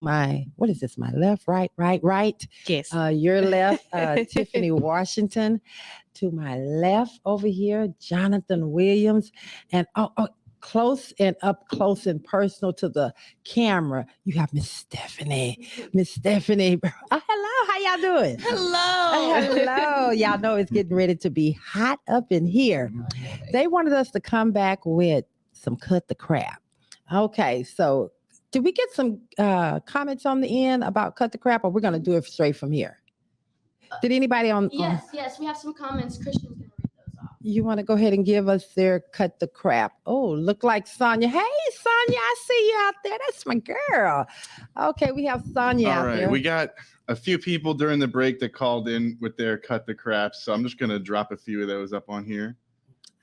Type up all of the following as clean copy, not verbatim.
what is this? My left, right. Yes. Your left, Tiffany Washington. To my left over here, Jonathyn Williams. And close and up close and personal to the camera, you have Miss Stephanie. Miss Stephanie. Hello, how y'all doing? Hello. Hello. Y'all know it's getting ready to be hot up in here. They wanted us to come back with some cut the crap. Okay, so did we get some comments on the end about cut the crap, or we're going to do it straight from here? Did anybody on? Yes, we have some comments. Christian's going to read those off. You want to go ahead and give us their cut the crap? Oh, look like Sonia. Hey, Sonia, I see you out there. That's my girl. Okay, we have Sonia out there. We got a few people during the break that called in with their cut the crap, so I'm just going to drop a few of those up on here.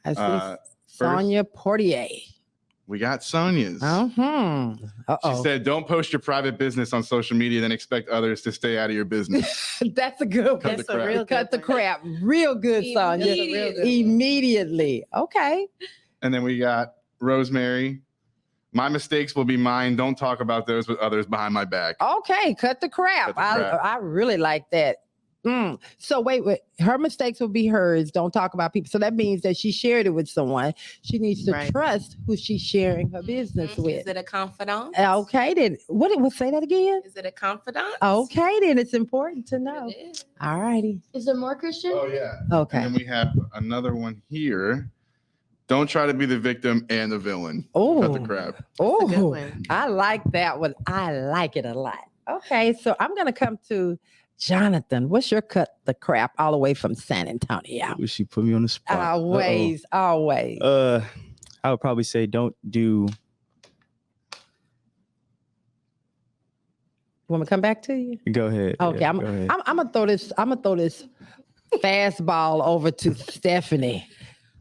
I see Sonia Portier. We got Sonia's. Uh-oh. She said, don't post your private business on social media, then expect others to stay out of your business. That's a good one. That's a real cut the crap. Real good, Sonia. Immediately. Okay. And then we got Rosemary. My mistakes will be mine. Don't talk about those with others behind my back. Okay. Cut the crap. I really like that. So wait, her mistakes will be hers. Don't talk about people. So that means that she shared it with someone. She needs to trust who she's sharing her business with. Is it a confidant? Okay, then. We'll say that again? Is it a confidant? Okay, then it's important to know. All righty. Is there more, Christian? Oh, yeah. Okay. And then we have another one here. Don't try to be the victim and the villain. Oh, cut the crap. Oh, I like that one. I like it a lot. Okay, so I'm going to come to Jonathyn. What's your cut the crap all the way from San Antonio? Would she put me on the spot? Always. I would probably say don't do. Want me to come back to you? Go ahead. Okay, yeah, I'm gonna throw this fastball over to Stephanie.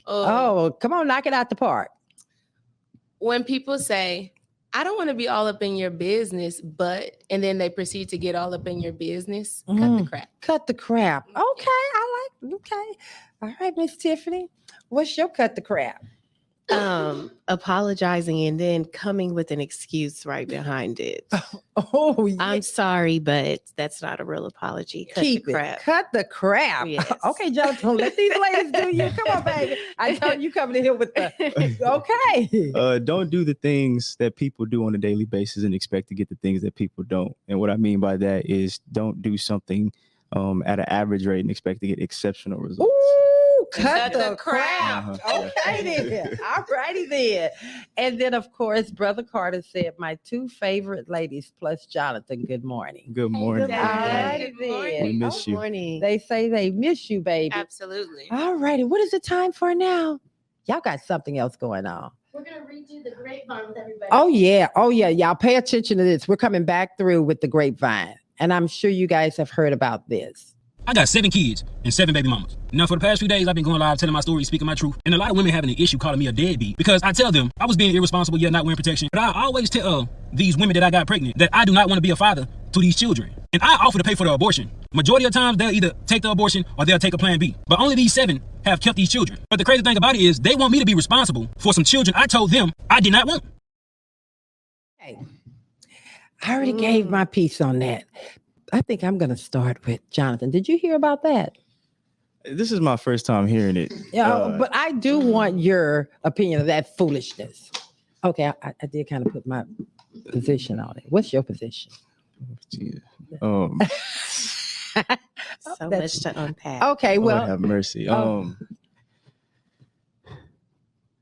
Oh, come on, knock it out the park. When people say, I don't want to be all up in your business, and then they proceed to get all up in your business, cut the crap. Cut the crap. Okay, okay. All right, Miss Tiffany, what's your cut the crap? Apologizing and then coming with an excuse right behind it. Oh, yeah. I'm sorry, but that's not a real apology. Keep the crap. It. Cut the crap. Yes. Okay, Jonathan, let these ladies do you. Come on, baby. I know you coming in here with the okay. Don't do the things that people do on a daily basis and expect to get the things that people don't. And what I mean by that is don't do something at an average rate and expect to get exceptional results. Ooh, cut the crap. Uh-huh. Okay then. All righty then. And then of course, Brother Carter said, my two favorite ladies plus Jonathyn, good morning. Good morning. Good morning. We miss you. Morning. They say they miss you, baby. Absolutely. All righty. What is the time for now? Y'all got something else going on. We're going to redo the grapevine with everybody. Oh yeah. Y'all pay attention to this. We're coming back through with the grapevine. And I'm sure you guys have heard about this. I got 7 kids and 7 baby mamas. Now, for the past few days, I've been going live, telling my story, speaking my truth. And a lot of women having an issue calling me a deadbeat because I tell them I was being irresponsible, yet not wearing protection. But I always tell these women that I got pregnant that I do not want to be a father to these children. And I offer to pay for the abortion. Majority of times, they'll either take the abortion or they'll take a plan B. But only these 7 have kept these children. But the crazy thing about it is they want me to be responsible for some children I told them I did not want. Hey, I already gave my piece on that. I think I'm going to start with Jonathyn. Did you hear about that? This is my first time hearing it. Yeah, but I do want your opinion of that foolishness. Okay, I did kind of put my position on it. What's your position? So much to unpack. Okay, well, Lord have mercy.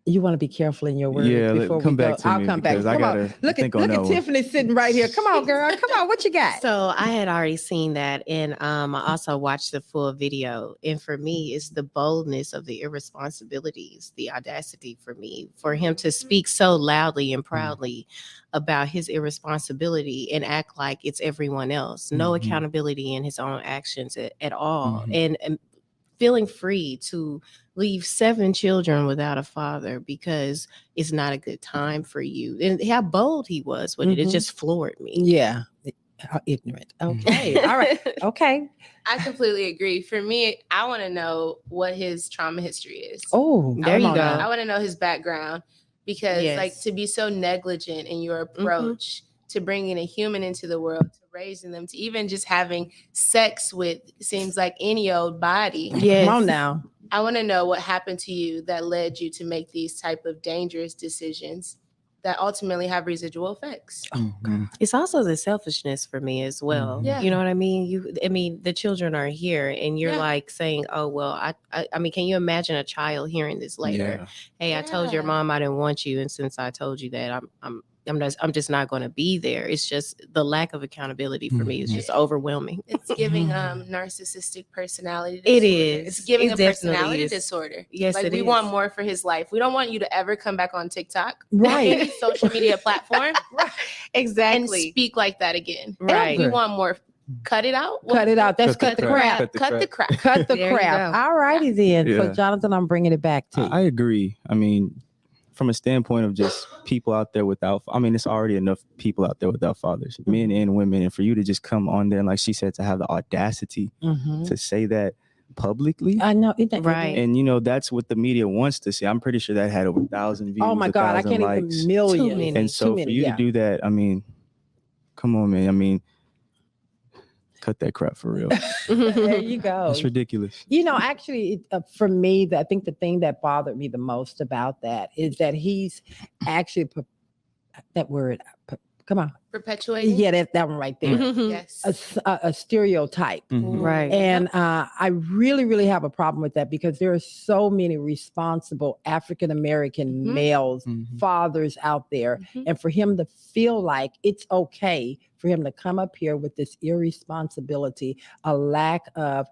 You want to be careful in your words. Yeah, before come we back go. to I'll me come back. because I Come gotta on. Look at that one. Tiffany sitting right here. Come on, girl. Come on. What you got? So I had already seen that, and I also watched the full video. And for me, it's the boldness of the irresponsibilities, the audacity for me, for him to speak so loudly and proudly about his irresponsibility and act like it's everyone else. No accountability in his own actions at all. And feeling free to leave 7 children without a father because it's not a good time for you. And how bold he was with it. It just floored me. Yeah. How ignorant. Okay. All right. Okay. I completely agree. For me, I want to know what his trauma history is. Oh, there you go. I want to know his background because like to be so negligent in your approach to bringing a human into the world, to raising them, to even just having sex with seems like any old body. Yes. Come on now. I want to know what happened to you that led you to make these type of dangerous decisions that ultimately have residual effects. Mhm. It's also the selfishness for me as well. Yeah. You know what I mean? The children are here and you're Yeah. like saying, oh, well, I mean, can you imagine a child hearing this later? Yeah. Hey, I told your Yeah. mom I didn't want you. And since I told you that, I'm just not going to be there. It's just the lack of accountability for me is just overwhelming. It's giving narcissistic personality It disorder. is. It's giving It a definitely personality is. disorder. Yes, Like it we is. want more for his life. We don't want you to ever come back on TikTok, Right. any social media platform, and Exactly. speak like that again. Right. We want more. Cut it out. Cut it out. That's cut the crap. Cut the crap. Cut the There you crap. go. All righty then. So Yeah. Jonathyn, I'm bringing it back to you. I agree. I mean, from a standpoint of just people out there without, I mean, it's already enough people out there without fathers, men and women. And for you to just come on there and, like she said, to have the audacity Mhm. to say that publicly. I know. Isn't that- Right. And, that's what the media wants to see. I'm pretty sure that had over 1,000 views. Oh my God. I 1,000 can't likes. even million. Too many. And so for you to do that, I mean, come on, man. I mean, cut that crap for real. There you go. That's ridiculous. Actually, for me, I think the thing that bothered me the most about that is that he's actually that word. Come on, Perpetuating. yeah, that one right there. Mhm. Yes. A stereotype. Mhm. Right. And I really, really have a problem with that because there are so many responsible African American Mhm. males, Mhm. fathers out there. Mhm. And for him to feel like it's okay for him to come up here with this irresponsibility, a lack of,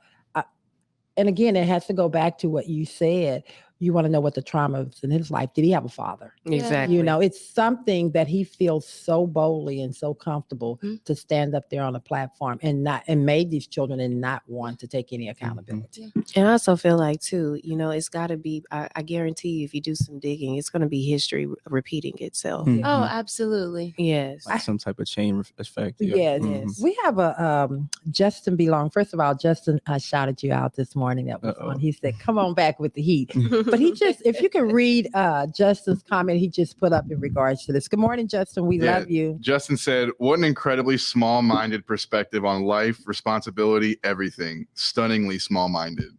and again, it has to go back to what you said. You want to know what the trauma was in his life. Did he have a father? Exactly. It's something that he feels so boldly and so comfortable Mhm. to stand up there on a platform and made these children and not want to take any accountability. And I also feel like too, it's got to be. I guarantee you, if you do some digging, it's going to be history repeating itself. Mhm. Oh, absolutely. Yes. Like some type of chain effect. Yes. Mhm. We have a Justin Belong. First of all, Justin shouted you out this morning. That was Uh-oh. fun. He said, "Come on back with the heat." But he just, if you can read Justin's comment he just put up in regards to this. Good morning, Justin. We Yeah. love you. Justin said, "What an incredibly small-minded perspective on life, responsibility, everything. Stunningly small-minded."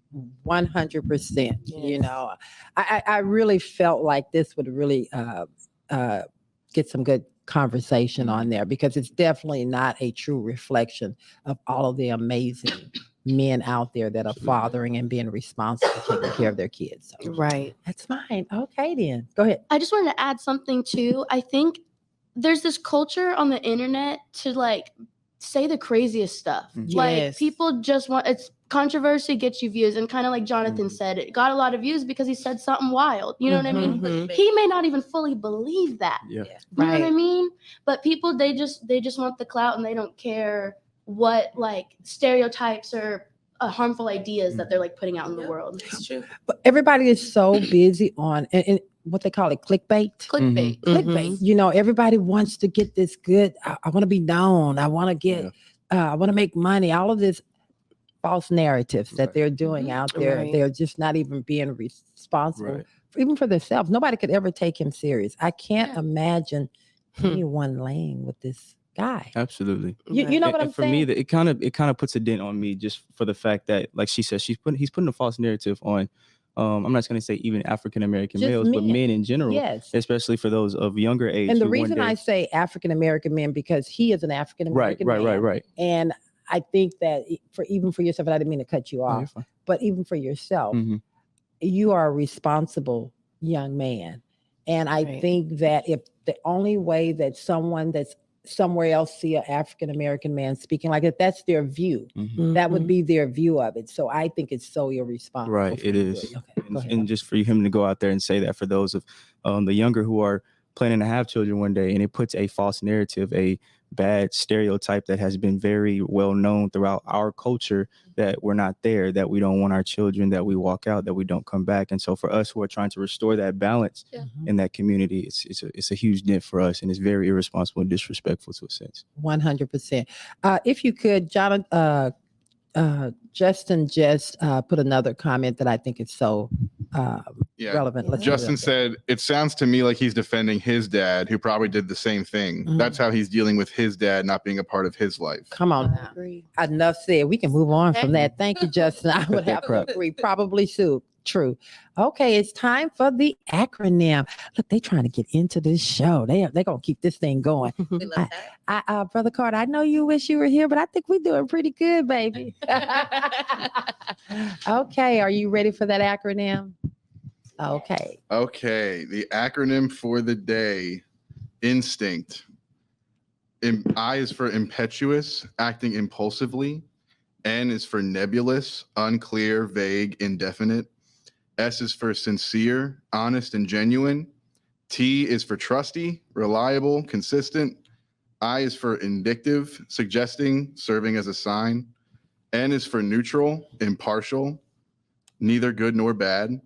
100%. Yes. I really felt like this would really get some good conversation on there because it's definitely not a true reflection of all of the amazing men out there that are fathering and being responsible, taking care of their kids. So Right. that's fine. Okay, then go ahead. I just wanted to add something too. I think there's this culture on the internet to like say the craziest stuff. Like Yes. people just want it's controversy gets you views, and kind of like Jonathyn said, it got a lot of views because he said something wild. You know what I mean? Mhm. He may not even fully believe that. Yeah. You know what I Right. mean? But people they just want the clout and they don't care what like stereotypes or harmful ideas that they're like putting out in the Yep. world. It's true. But everybody is so busy on and what they call it, clickbait. Clickbait. Clickbait. Everybody wants to get this good. I want to be known. I want to get. I want to make money. All of this false narratives that they're doing out there. Right. They're just not even being responsible, Right. even for themselves. Nobody could ever take him serious. I can't Yeah. imagine anyone laying with this guy. Absolutely. You know what I'm for saying? me, it kind of puts a dent on me just for the fact that, like she said, he's putting a false narrative on. I'm not going to say even African American Just males, but men. men in general, Yes. especially for those of younger age. And the who one reason day- I say African American men because he is an African right, American right, man. right. And I think that for yourself, and I didn't mean to cut you Oh, you're off, fine. but even for yourself, Mhm. you are a responsible young man. And I Right. think that if the only way that someone that's somewhere else see an African American man speaking like that, that's their view. Mhm. That would be their view of it. So I think it's so irresponsible. Right, for it you to is. do Okay, go ahead. And just for him to go out there and say that for those of the younger who are planning to have children one day, and it puts a false narrative, a bad stereotype that has been very well known throughout our culture that we're not there, that we don't want our children, that we walk out, that we don't come back. And so for us who are trying to restore that balance Mhm. in that community, it's a huge dent for us, and it's very irresponsible and disrespectful to a sense. 100%. If you could, Justin just put another comment that I think is so Yeah. relevant. Let's Justin do that. said, it sounds to me like he's defending his dad, who probably did the same thing. Mhm. That's how he's dealing with his dad not being a part of his life. Come on I now. agree. Enough said. We can move on from that. Thank you, Justin. I would that have to crap. agree. Probably so. True. Okay, it's time for the acronym. Look, they trying to get into this show. They're gonna keep this thing going. We love that. Brother Carter, I know you wish you were here, but I think we're doing pretty good, baby. Okay, are you ready for that acronym? Okay. Okay, the acronym for the day, instinct. I is for impetuous, acting impulsively. N is for nebulous, unclear, vague, indefinite. S is for sincere, honest, and genuine. T is for trusty, reliable, consistent. I is for indictive, suggesting, serving as a sign. N is for neutral, impartial, neither good nor bad.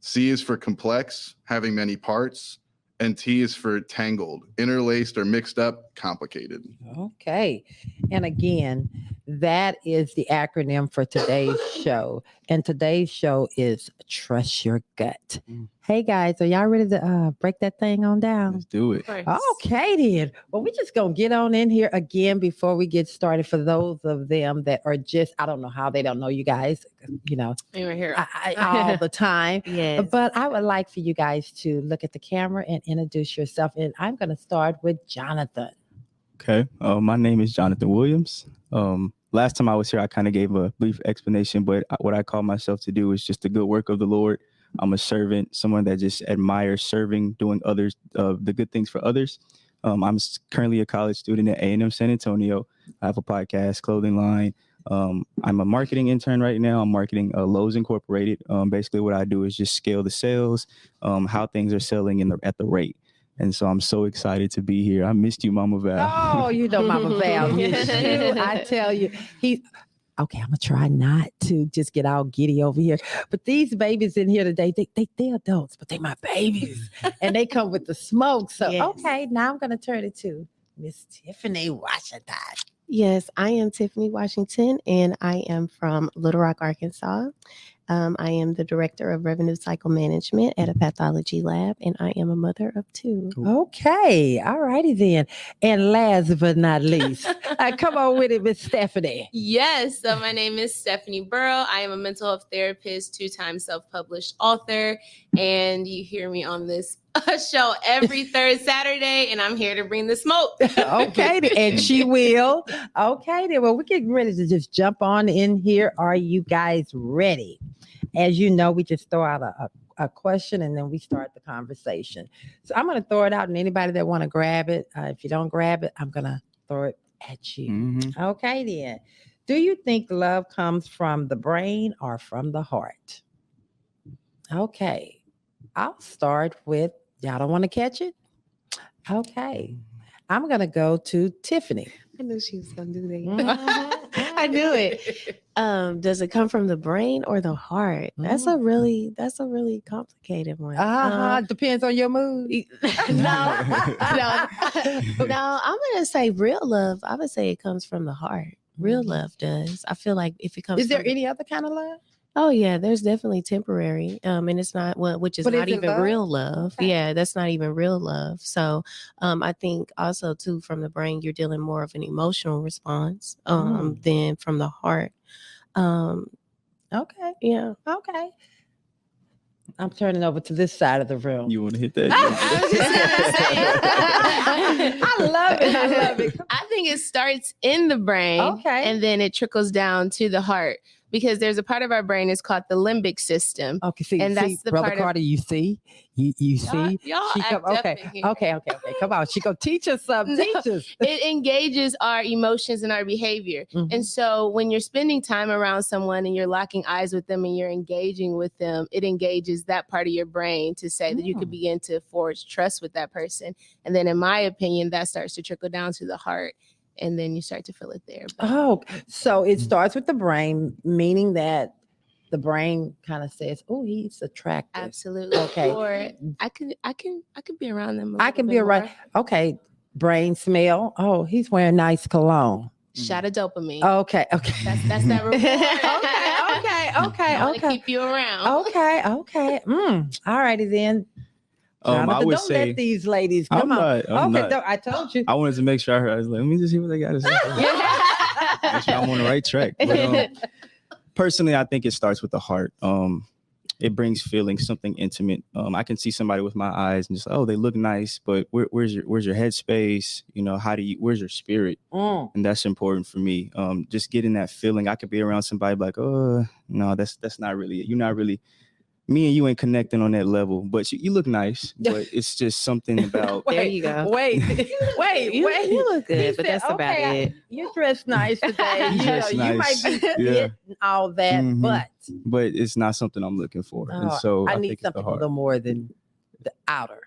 C is for complex, having many parts. And T is for tangled, interlaced or mixed up, complicated. Okay. And again, that is the acronym for today's show. And today's show is Trust Your Gut. Mm. Hey guys, are y'all ready to break that thing on down? Let's do it. Okay, then. Well, we're just going to get on in here again before we get started. For those of them that are just, I don't know how they don't know you guys, you know, We were here. all the time. Yes. But I would like for you guys to look at the camera and introduce yourself. And I'm going to start with Jonathyn. Okay. My name is Jonathyn Williams. Last time I was here, I kind of gave a brief explanation, but what I call myself to do is just the good work of the Lord. I'm a servant, someone that just admires serving, doing others, the good things for others. I'm currently a college student at A&M San Antonio. I have a podcast, clothing line. I'm a marketing intern right now. I'm marketing Lowe's Incorporated. Basically, what I do is just scale the sales, how things are selling at the rate. And so I'm so excited to be here. I missed you, Mama Val. Oh, you know Mama Val. Miss you. I tell you, okay, I'm gonna try not to just get all giddy over here. But these babies in here today, they're adults, but they my babies. And they come with the smoke. So Yes. okay, now I'm gonna turn it to Miss Tiffany Washington. Yes, I am Tiffany Washington, and I am from Little Rock, Arkansas. I am the director of revenue cycle management at a pathology lab, and I am a mother of 2. Okay, all righty then. And last but not least, come on with it, Miss Stephanie. Yes. So my name is Stephanie Burrel. I am a mental health therapist, 2-time self-published author, and you hear me on this show every third Saturday, and I'm here to bring the smoke. Okay, and she will. Okay, then. Well, we're getting ready to just jump on in here. Are you guys ready? As you know, we just throw out a question and then we start the conversation. So I'm going to throw it out, and anybody that want to grab it, if you don't grab it, I'm going to throw it at you. Mhm. Okay, then. Do you think love comes from the brain or from the heart? Okay, I'll start with, y'all don't want to catch it? Okay, I'm going to go to Tiffany. I knew she was going to do that. Mhm. I knew it. Does it come from the brain or the heart? That's a really complicated one. Depends on your mood. No, I'm gonna say real love. I would say it comes from the heart. Real love does. I feel like if it comes, Is there from any other kind of love? Oh yeah, there's definitely temporary. And it's not which is But not is it even love? real love. Okay. Yeah, that's not even real love. So I think also too from the brain, you're dealing more of an emotional response than from the heart. Okay. Yeah. Okay. I'm turning over to this side of the room. You want to hit that? I was just gonna say. I love it. I love it. I think it starts in the brain, Okay. and then it trickles down to the heart, because there's a part of our brain is called the limbic system. Okay, see, And that's the Brother part of- Carter, you see? You see? Y'all She act come, up okay, in here. okay. Come on. She gonna teach us something. No. Teach us. It engages our emotions and our behavior. Mhm. And so when you're spending time around someone and you're locking eyes with them and you're engaging with them, it engages that part of your brain to say that you could begin to forge trust with that person. And then in my opinion, that starts to trickle down to the heart, and then you start to feel it there. But Oh, so it starts with the brain, meaning that the brain kind of says, "Oh, he's attractive." absolutely. Okay. Or I could be around them. I can be around. Okay, brain smell. Oh, he's wearing nice cologne. Shot of dopamine. Okay. That's that reward. I want to keep you around. Okay. All righty then. Jonathan, I would don't say let these ladies come on. I'm not. I told you. I wanted to make sure I was like, let me just see what they got to say. Make sure I'm on the right track. But, personally, I think it starts with the heart. It brings feelings, something intimate. I can see somebody with my eyes and just, oh, they look nice, but where's your headspace? You know, where's your spirit? And that's important for me. Just getting that feeling. I could be around somebody like, oh, no, that's not really it. You're not really. Me and you ain't connecting on that level, but you look nice. But it's just something about. There you go. Wait. You look good, He but said, that's about okay, it. You dress nice today. You dress You nice. might be fit and all that, Mhm. but it's not something I'm looking for. And so I I need think it's the something a heart. little more than the outer.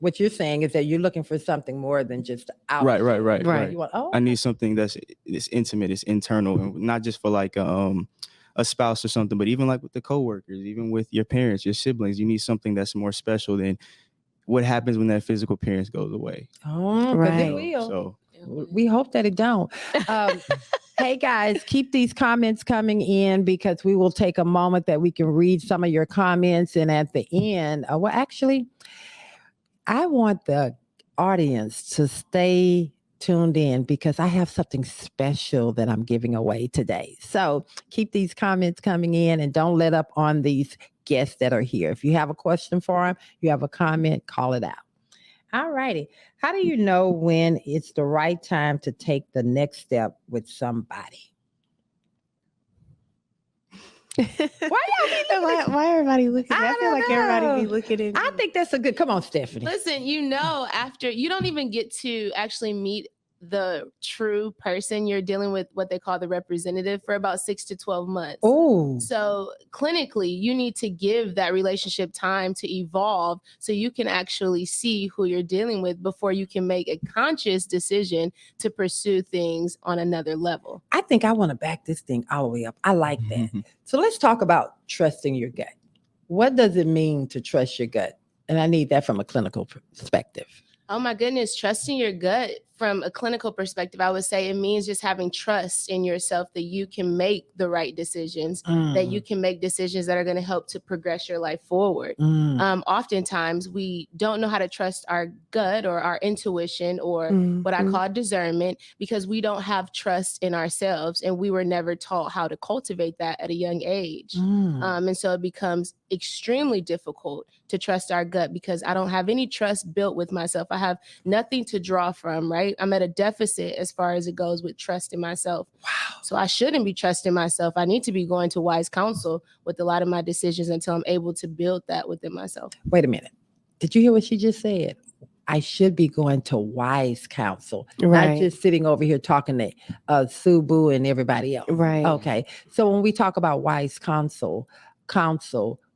What you're saying is that you're looking for something more than just the outer. Right. You want, I need something it's intimate, it's internal, and not just for like a spouse or something, but even like with the coworkers, even with your parents, your siblings, you need something that's more special than what happens when that physical appearance goes away. Oh, Right. it will. So We hope that it don't. Hey guys, keep these comments coming in because we will take a moment that we can read some of your comments, and at the end, well, actually, I want the audience to stay tuned in because I have something special that I'm giving away today. So keep these comments coming in and don't let up on these guests that are here. If you have a question for them, you have a comment, call it out. All righty. How do you know when it's the right time to take the next step with somebody? Why everybody looking? I feel like everybody be looking at me. I think that's a good. Come on, Stephanie. Listen, after you don't even get to actually meet the true person, you're dealing with what they call the representative for about 6 to 12 months. Oh, So clinically, you need to give that relationship time to evolve so you can actually see who you're dealing with before you can make a conscious decision to pursue things on another level. I think I want to back this thing all the way up. I like that. So let's talk about trusting your gut. What does it mean to trust your gut? And I need that from a clinical perspective. Oh my goodness, trusting your gut from a clinical perspective, I would say it means just having trust in yourself that you can make the right decisions, that you can make decisions that are going to help to progress your life forward. Oftentimes, we don't know how to trust our gut or our intuition or what I call discernment because we don't have trust in ourselves and we were never taught how to cultivate that at a young age. And so it becomes extremely difficult to trust our gut because I don't have any trust built with myself. I have nothing to draw from, right? I'm at a deficit as far as it goes with trust in myself. Wow. So I shouldn't be trusting myself. I need to be going to wise counsel with a lot of my decisions until I'm able to build that within myself. Wait a minute. Did you hear what she just said? I should be going to wise counsel, not just sitting over here talking to Subu and everybody else. Right. Okay. So when we talk about wise counsel,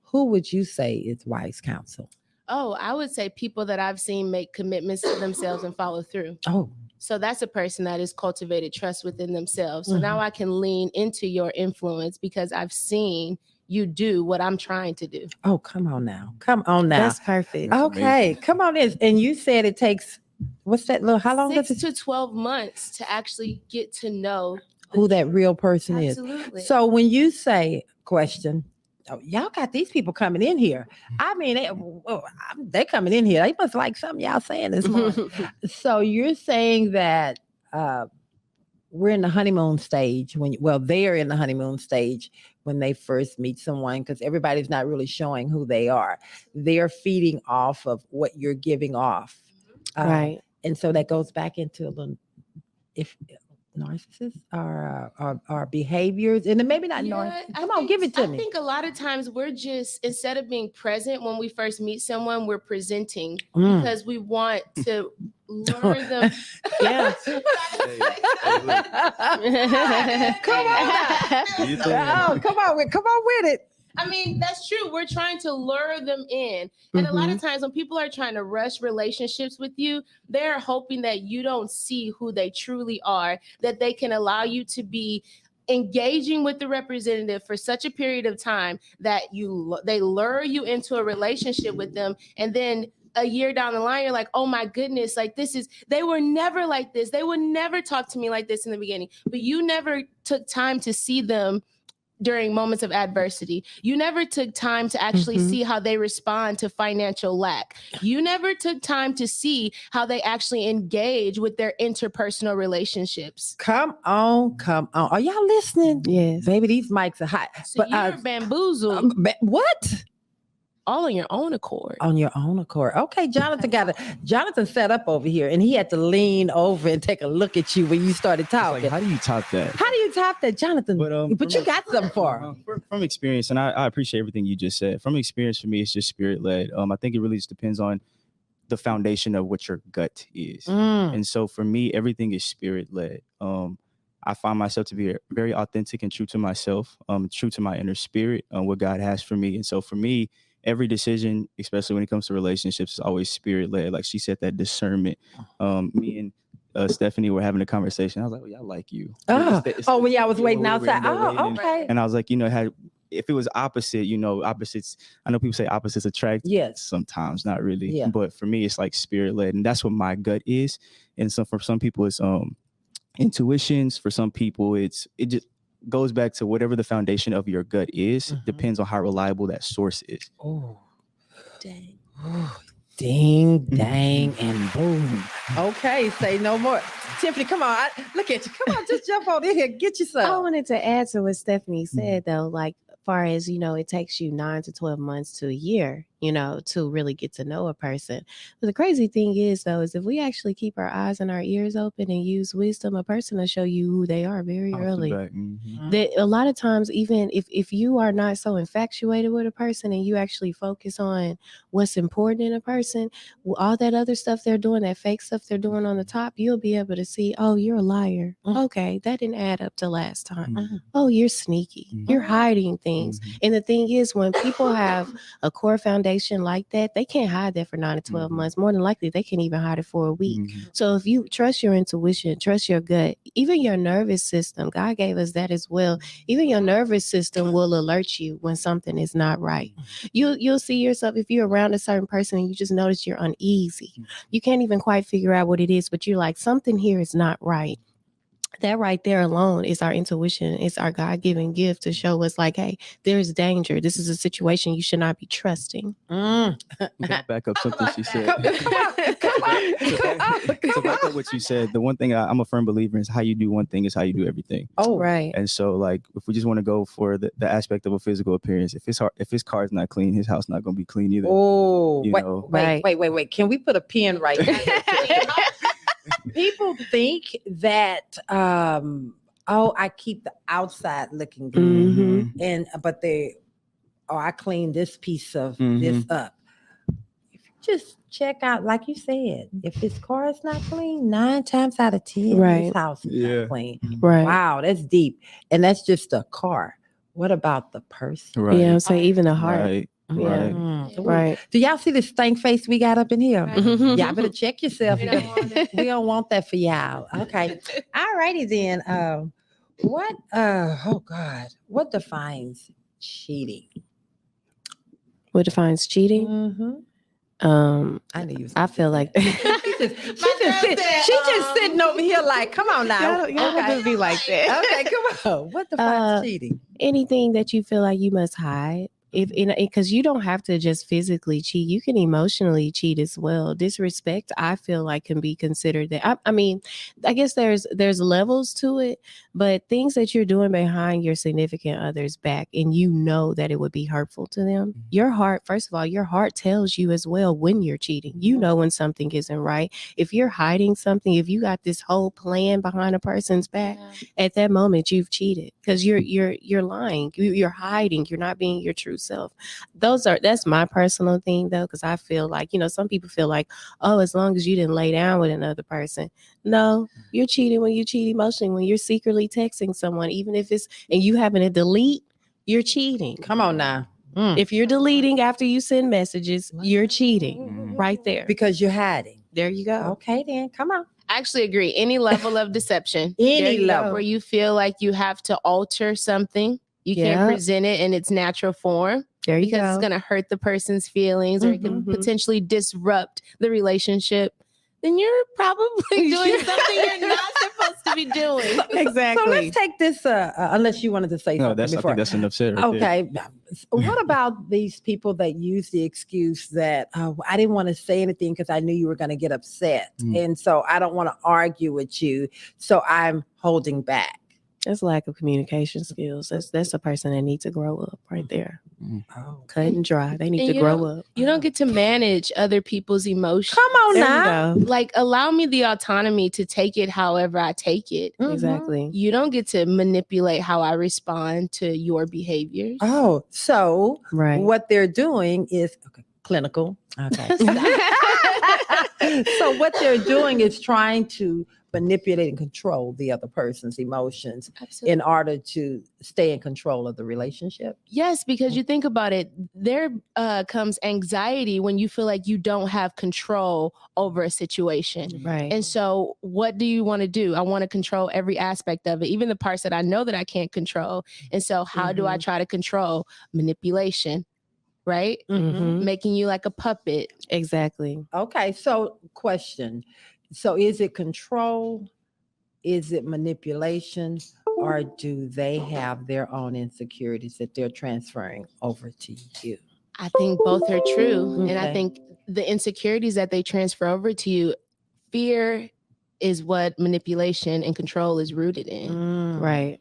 who would you say is wise counsel? Oh, I would say people that I've seen make commitments to themselves and follow through. Oh. So that's a person that has cultivated trust within themselves. So now I can lean into your influence because I've seen you do what I'm trying to do. Oh, come on now. That's perfect. Okay, come on in. And you said it takes, what's that little, how long does 6 it? to 12 months to actually get to know Who that real person Absolutely. is. So when you say question, oh, y'all got these people coming in here. I mean, they're coming in here. They must like something y'all saying this morning. So you're saying that we're in the honeymoon stage they're in the honeymoon stage when they first meet someone because everybody's not really showing who they are. They're feeding off of what you're giving off. Right. And so that goes back into a little, if narcissists are behaviors and maybe not narcissists. Come on, give it to me. I think a lot of times we're just, instead of being present when we first meet someone, we're presenting because we want to lure them. Yeah. Come on with it. I mean, that's true. We're trying to lure them in. And a lot of times when people are trying to rush relationships with you, they're hoping that you don't see who they truly are, that they can allow you to be engaging with the representative for such a period of time that they lure you into a relationship with them. And then a year down the line, you're like, oh my goodness, like they were never like this. They would never talk to me like this in the beginning, but you never took time to see them during moments of adversity. You never took time to actually see how they respond to financial lack. You never took time to see how they actually engage with their interpersonal relationships. Come on. Are y'all listening? Yes. Baby, these mics are hot. So you're bamboozled What? all on your own accord. On your own accord. Okay, Jonathyn sat up over here and he had to lean over and take a look at you when you started It's talking. like, how do you top that? How do you top that, Jonathyn? But you got something for him. From experience, and I appreciate everything you just said. From experience, for me, it's just spirit led. I think it really just depends on the foundation of what your gut is. And so for me, everything is spirit led. I find myself to be very authentic and true to myself, true to my inner spirit, what God has for me. And so for me, every decision, especially when it comes to relationships, is always spirit led. Like she said, that discernment. Me and Stephanie were having a conversation. I was like, "Oh, I like you." When y'all was waiting we were outside. in there waiting. Okay. And I was like, if it was opposite, opposites. I know people say opposites attract. Yes. Sometimes, not really. Yeah. But for me, it's like spirit led, and that's what my gut is. And so for some people, it's intuitions. For some people, it just goes back to whatever the foundation of your gut is. Depends on how reliable that source is. Oh, Dang. ding, dang, and boom. Okay, say no more. Tiffany, come on. Look at you. Come on, just jump on in here. Get I yourself. wanted to add to what Stephanie said, though, like, far as, it takes you 9 to 12 months to a year, to really get to know a person. But the crazy thing is, though, is if we actually keep our eyes and our ears open and use wisdom, a person will show you who they are very early. That a lot of times, even if you are not so infatuated with a person and you actually focus on what's important in a person, all that other stuff they're doing, that fake stuff they're doing on the top, you'll be able to see, oh, you're a liar. Okay, that didn't add up to last time. Oh, you're sneaky. You're hiding things. And the thing is, when people have a core foundation like that, they can't hide that for 9 to 12 months. More than likely, they can't even hide it for a week. So if you trust your intuition, trust your gut, even your nervous system, God gave us that as well. Even your nervous system will alert you when something is not right. You'll see yourself, if you're around a certain person and you just notice you're uneasy, you can't even quite figure out what it is, but you're like, something here is not right. That right there alone is our intuition. It's our God-given gift to show us, like, hey, there's danger. This is a situation you should not be trusting. Can I back up something she said? Come on. To back up what you said, the one thing I'm a firm believer in is how you do one thing is how you do everything. Oh, Right. And so, like, if we just want to go for the aspect of a physical appearance, if his car's not clean, his house not going to be clean either. Oh, You wait, know. wait. Can we put a pin right there? People think that I keep the outside looking good, but I clean this piece of this up. If you just check out, like you said, if his car is not clean, 9 times out of 10, his house is not clean. Right. Wow, that's deep, and that's just a car. What about the person? Right. Yeah, so even the heart. Right. Yeah. Mm. Right. Do y'all see this stank face we got up in here? Right. Y'all better check yourself. We don't want it. We don't want that for y'all. Okay. All righty then. What defines cheating? What defines cheating? I knew you was I feel like she just sitting over here like, come on now. y'all don't Okay. be like that. Okay, come on. What defines cheating? Anything that you feel like you must hide. Because you don't have to just physically cheat, you can emotionally cheat as well. Disrespect, I feel like, can be considered that. I mean, I guess there's levels to it, but things that you're doing behind your significant other's back, and you know that it would be hurtful to them. Your heart, first of all, your heart tells you as well when you're cheating. You know when something isn't right. If you're hiding something, if you got this whole plan behind a person's back, at that moment you've cheated because you're lying. You're hiding. You're not being your true self. That's my personal thing, though, because I feel like, some people feel like, oh, as long as you didn't lay down with another person. No, you're cheating when you cheat emotionally, when you're secretly texting someone, even if it's, and you having to delete, you're cheating. Come on now. If you're deleting after you send messages, you're cheating right there. Because you're hiding. There you go. Okay, then. Come on. I actually agree. Any level of deception, Any there you go, level. where you feel like you have to alter something, you can't present it in its natural form. There you because go. it's going to hurt the person's feelings or it can potentially disrupt the relationship. then you're probably doing something you're not supposed to be doing. Exactly. So let's take this, unless you wanted to say No, something I before. think that's enough said right there. Okay. What about these people that use the excuse that I didn't want to say anything because I knew you were going to get upset. And so I don't want to argue with you. So I'm holding back. That's lack of communication skills. That's a person that needs to grow up right there. Oh. Cut and dry. They need And to you grow up. You don't get to manage other people's emotions. Come on There now. we go. Like, allow me the autonomy to take it however I take it. Mhm. Exactly. You don't get to manipulate how I respond to your behaviors. Oh, so Right. what they're doing is clinical. Okay. So what they're doing is trying to manipulate and control the other person's emotions Absolutely. in order to stay in control of the relationship. Yes, because you think about it, there comes anxiety when you feel like you don't have control over a situation. Right. And so what do you want to do? I want to control every aspect of it, even the parts that I know that I can't control. And so how do I try to control? Manipulation, right? Mhm. Making you like a puppet. Exactly. Okay, so question. So is it control? Is it manipulation? Or do they have their own insecurities that they're transferring over to you? I think both are true. And I Okay. think the insecurities that they transfer over to you, fear is what manipulation and control is rooted in. Right.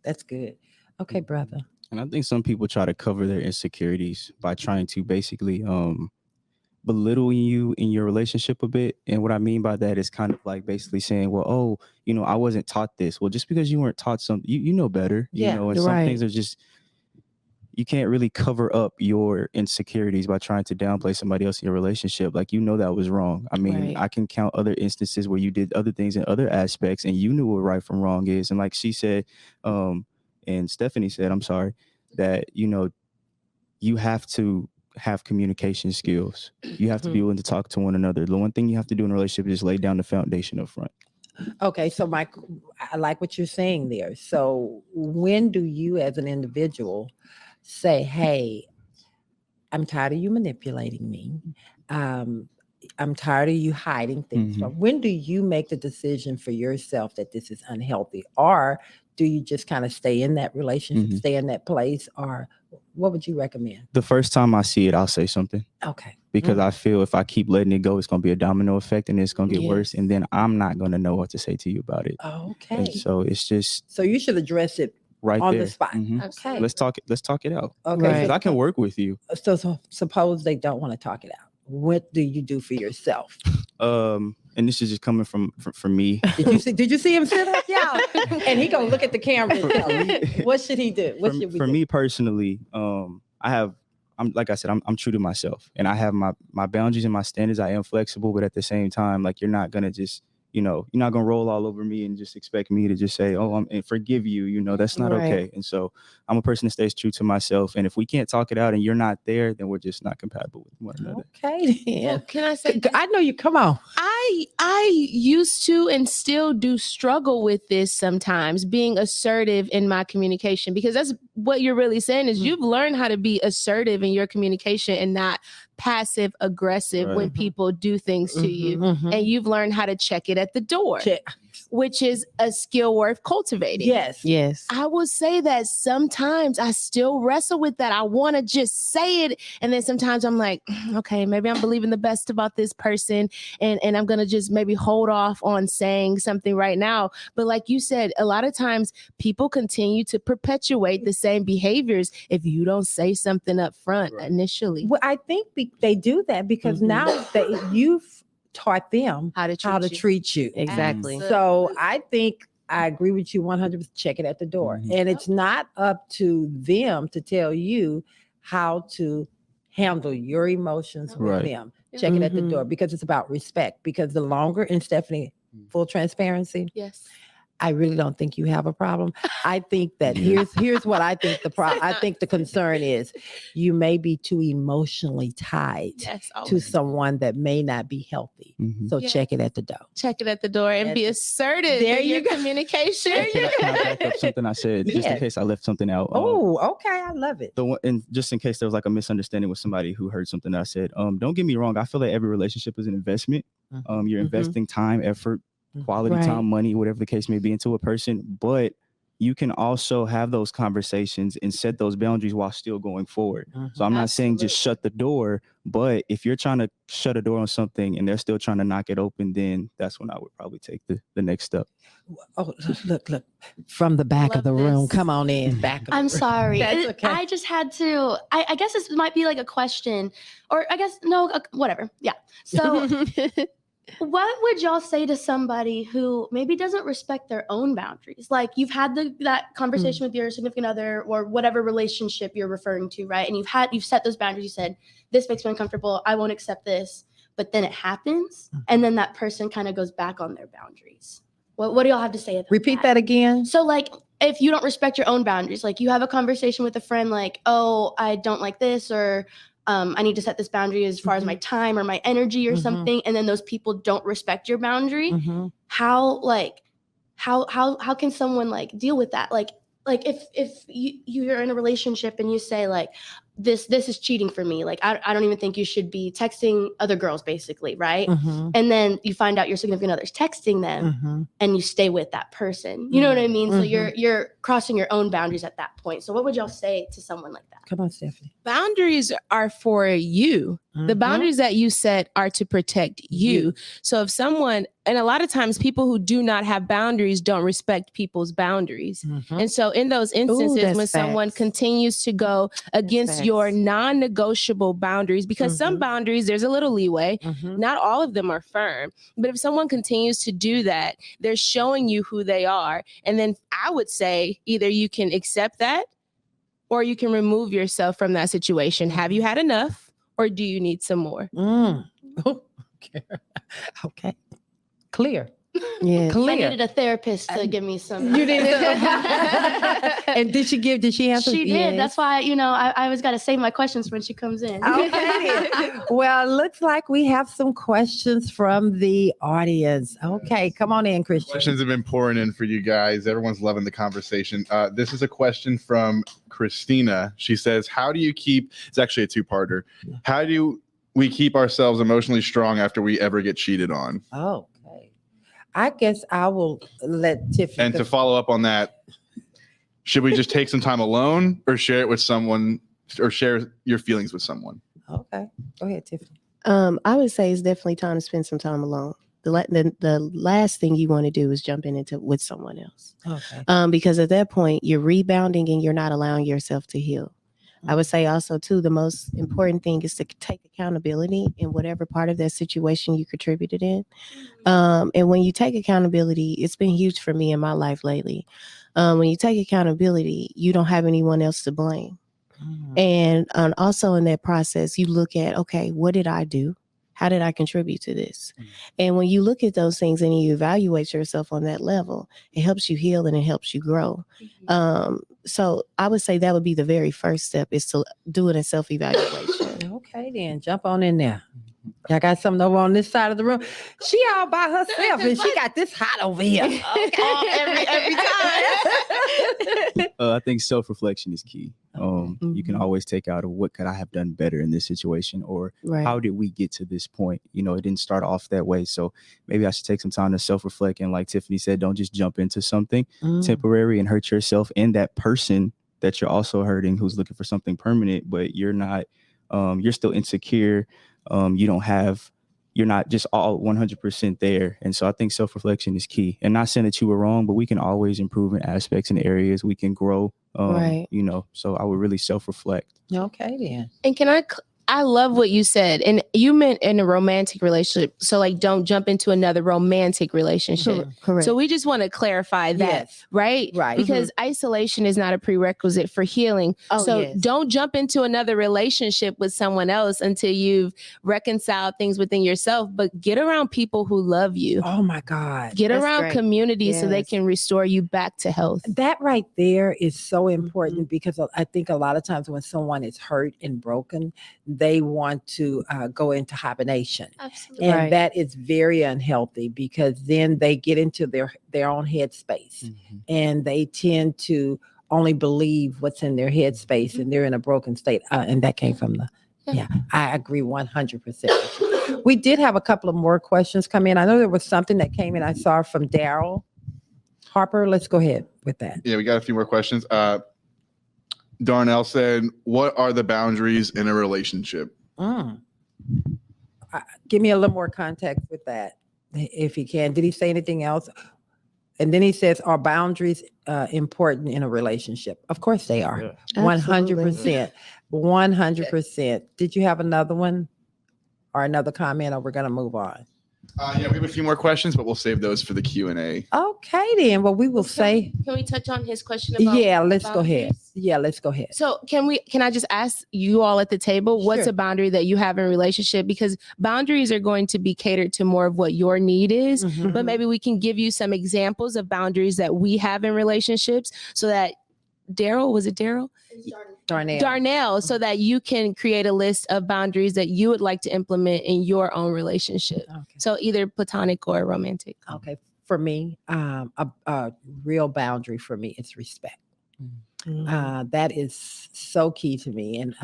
That's good. Okay, brother. And I think some people try to cover their insecurities by trying to basically belittle you in your relationship a bit. And what I mean by that is kind of like basically saying, well, oh, I wasn't taught this. Well, just because you weren't taught something, you know better. Yeah, and some right. things are just, you can't really cover up your insecurities by trying to downplay somebody else in your relationship. Like, that was wrong. I mean, Right. I can count other instances where you did other things in other aspects and you knew what right from wrong is. And like she said, and Stephanie said, I'm sorry, that, you have to have communication skills. You have to be willing to talk to one another. The one thing you have to do in a relationship is lay down the foundation up front. Okay, so Mike, I like what you're saying there. So when do you as an individual say, hey, I'm tired of you manipulating me. I'm tired of you hiding things. From. When do you make the decision for yourself that this is unhealthy? Or do you just kind of stay in that relationship, stay in that place? Or what would you recommend? The first time I see it, I'll say something. Okay. Because I feel if I keep letting it go, it's going to be a domino effect and it's going to get worse. And then I'm not going to know what to say to you about it. Okay. And so it's just. So you should address it right on there. the spot. Okay. Let's talk it out. Okay. Right. So I can work with you. So suppose they don't want to talk it out. What do you do for yourself? And this is just coming from me. Did you see him sit up? Yeah. And he gonna look at the camera and tell me, what should he do? What should we for do? me personally, I'm like I said, I'm true to myself and I have my boundaries and my standards. I am flexible, but at the same time, like, you're not gonna just, you're not gonna roll all over me and just expect me to just say, oh, and forgive you. That's not okay. And so I'm a person that stays true to myself. And if we can't talk it out and you're not there, then we're just not compatible with one another. Okay. Well, Then. can I say I know you. Come on. I used to and still do struggle with this sometimes, being assertive in my communication, because that's what you're really saying is you've learned how to be assertive in your communication and not passive aggressive when people do things to you. And you've learned how to check it at the door, which is a skill worth cultivating. Yes. I will say that sometimes I still wrestle with that. I want to just say it. And then sometimes I'm like, okay, maybe I'm believing the best about this person. And I'm going to just maybe hold off on saying something right now. But like you said, a lot of times people continue to perpetuate the same behaviors if you don't say something up front initially. Well, I think they do that because now that you've taught them How to treat you. Exactly. So I think I agree with you 100%. Check it at the door. And it's not up to them to tell you how to handle your emotions with them. Check it at the door because it's about respect. Because the longer, and Stephanie, full transparency. Yes. I really don't think you have a problem. I think that here's what I think the problem. I think the concern is you may be too emotionally tied to someone that may not be healthy. So check it at the door. Check it at the door and be assertive in your communication. Can I back up something I said just in case I left something out? Oh, okay. I love it. And just in case there was like a misunderstanding with somebody who heard something that I said, don't get me wrong. I feel like every relationship is an investment. You're investing time, effort, quality Right. time, money, whatever the case may be, into a person. But you can also have those conversations and set those boundaries while still going forward. So I'm not saying just shut the door, but if you're trying to shut a door on something and they're still trying to knock it open, then that's when I would probably take the next step. Oh, look, from the back of Love the room. this. Come on in, back of the I'm room. sorry. That's okay. I just had to. I guess this might be like a question, or I guess no, whatever. Yeah. So, what would y'all say to somebody who maybe doesn't respect their own boundaries? Like you've had that conversation with your significant other or whatever relationship you're referring to, right? And you've set those boundaries. You said, this makes me uncomfortable. I won't accept this. But then it happens, and then that person kind of goes back on their boundaries. What do y'all have to say about Repeat that again. So like if you don't respect your own boundaries, like you have a conversation with a friend like, oh, I don't like this, or I need to set this boundary as far as my time or my energy or something, and then those people don't respect your boundary, how can someone like deal with that? Like if you're in a relationship and you say like this is cheating for me, like I don't even think you should be texting other girls, basically, right? And then you find out your significant other's texting them and you stay with that person, you know what I mean? So you're crossing your own boundaries at that point. So what would y'all say to someone like that? Come on, Stephanie. Boundaries are for you. The boundaries that you set are to protect you. So if someone, and a lot of times people who do not have boundaries don't respect people's boundaries. And so in those instances, that's when someone facts. continues to go against facts. your non-negotiable boundaries, because some boundaries, there's a little leeway, not all of them are firm. But if someone continues to do that, they're showing you who they are. And then I would say either you can accept that or you can remove yourself from that situation. Have you had enough, or do you need some more? Okay. Clear. Yeah. I Clear. needed a therapist to give me some. You did. And did she answer? She did. That's why, I always got to save my questions when she comes in. Okay. Well, looks like we have some questions from the audience. Okay, come on in, Christian. Questions have been pouring in for you guys. Everyone's loving the conversation. This is a question from Christina. She says, how do you keep, it's actually a two-parter. How do we keep ourselves emotionally strong after we ever get cheated on? Oh, okay. I guess I will let Tiffany. And to follow up on that, should we just take some time alone or share it with someone, or share your feelings with someone? Okay. Go ahead, Tiffany. I would say it's definitely time to spend some time alone. The last thing you want to do is jump into with someone else. Okay. Because at that point you're rebounding and you're not allowing yourself to heal. I would say also too, the most important thing is to take accountability in whatever part of that situation you contributed in. And when you take accountability, it's been huge for me in my life lately. When you take accountability, you don't have anyone else to blame. And also in that process, you look at, okay, what did I do? How did I contribute to this? And when you look at those things and you evaluate yourself on that level, it helps you heal and it helps you grow. So I would say that would be the very first step, is to do it in self-evaluation. Okay, then jump on in there. Y'all got something over on this side of the room. She all by herself and she got this hot over here. Okay. every time. I think self-reflection is key. You can always take out of what could I have done better in this situation, or Right. how did we get to this point? It didn't start off that way. So maybe I should take some time to self-reflect. And like Tiffany said, don't just jump into something temporary and hurt yourself and that person that you're also hurting, who's looking for something permanent, but you're not, you're still insecure. You're not just all 100% there. And so I think self-reflection is key, and not saying that you were wrong, but we can always improve in aspects and areas we can grow, Right. So I would really self-reflect. Okay, then. And I love what you said. And you meant in a romantic relationship. So like, don't jump into another romantic relationship. Correct. So we just want to clarify that, Yes. right? Right. Because isolation is not a prerequisite for healing. Oh, So yes. don't jump into another relationship with someone else until you've reconciled things within yourself, but get around people who love you. Oh my God. Get That's around great. community so they Yes. can restore you back to health. That right there is so important, because I think a lot of times when someone is hurt and broken, they want to go into hibernation. Absolutely. And Right. that is very unhealthy, because then they get into their own headspace and they tend to only believe what's in their headspace, and they're in a broken state. And that came from I agree 100%. We did have a couple of more questions come in. I know there was something that came in I saw from Daryl Harper. Let's go ahead with that. Yeah, we got a few more questions. Darnell said, what are the boundaries in a relationship? Give me a little more context with that, if you can. Did he say anything else? And then he says, are boundaries important in a relationship? Of course they are. Yeah. 100%. 100%. Did you have another one or another comment, or we're going to move on? Yeah, we have a few more questions, but we'll save those for the Q&A. Okay, then. Well, we will say. Can we touch on his question about Yeah, let's go ahead. boundaries? Yeah, let's go ahead. So can I just ask you all at the table, what's Sure. a boundary that you have in a relationship? Because boundaries are going to be catered to more of what your need is, Mhm. but maybe we can give you some examples of boundaries that we have in relationships so that Darnell, so that you can create a list of boundaries that you would like to implement in your own relationship. Okay. So either platonic or romantic. Okay. For me, a real boundary for me is respect. That is so key to me. And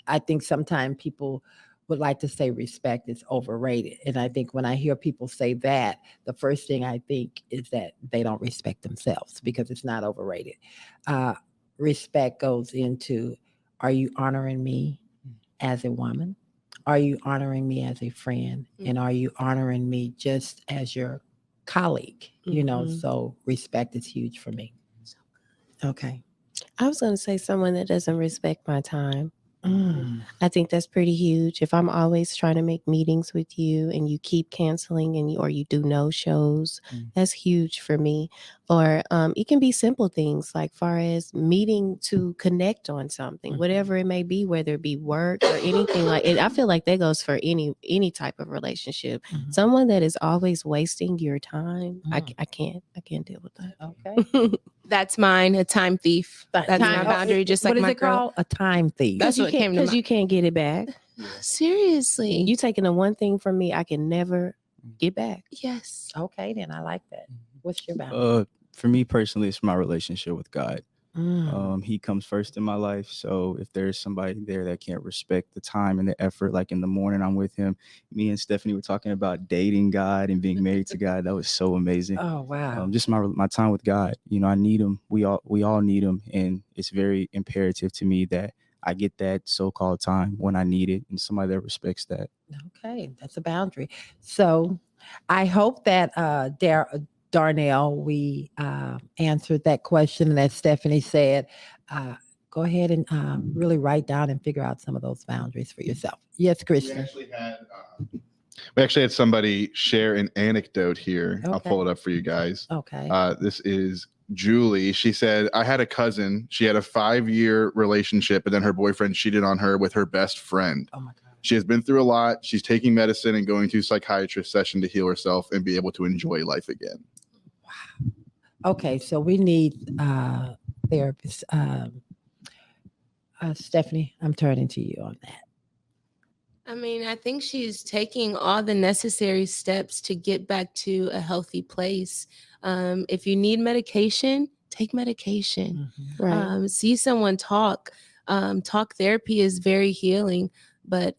I think sometimes people would like to say respect is overrated. And I think when I hear people say that, the first thing I think is that they don't respect themselves, because it's not overrated. Respect goes into, are you honoring me as a woman? Are you honoring me as a friend? And are you honoring me just as your colleague? You know, so respect is huge for me. Okay. I was going to say someone that doesn't respect my time. I think that's pretty huge. If I'm always trying to make meetings with you and you keep canceling or you do no shows, that's huge for me. Or it can be simple things like far as meeting to connect on something, whatever it may be, whether it be work or anything like it. I feel like that goes for any type of relationship. Someone that is always wasting your time, I can't deal with that. Okay. That's mine, a time thief. That's my boundary, just like what is my it girl. called? A time thief. That's what came to Because mind. you can't get it back. Seriously. You taking the one thing from me I can never get back. Yes. Okay, then I like that. What's your boundary? For me personally, it's my relationship with God. He comes first in my life. So if there's somebody there that can't respect the time and the effort, like in the morning I'm with him, me and Stephanie were talking about dating God and being married to God. That was so amazing. Oh, wow. Just my time with God. You know, I need him. We all need him. And it's very imperative to me that I get that so-called time when I need it, and somebody that respects that. Okay, that's a boundary. So I hope that Darnell, we answered that question. And as Stephanie said, go ahead and really write down and figure out some of those boundaries for yourself. Yes, Christian. We actually had somebody share an anecdote here. I'll Okay. pull it up for you guys. Okay. This is Julie. She said, I had a cousin. She had a 5-year relationship, and then her boyfriend cheated on her with her best friend. Oh, my God. She has been through a lot. She's taking medicine and going to a psychiatrist session to heal herself and be able to enjoy life again. Okay, so we need therapists. Stephanie, I'm turning to you on that. I mean, I think she's taking all the necessary steps to get back to a healthy place. If you need medication, take medication. Right. See someone talk. Talk therapy is very healing, but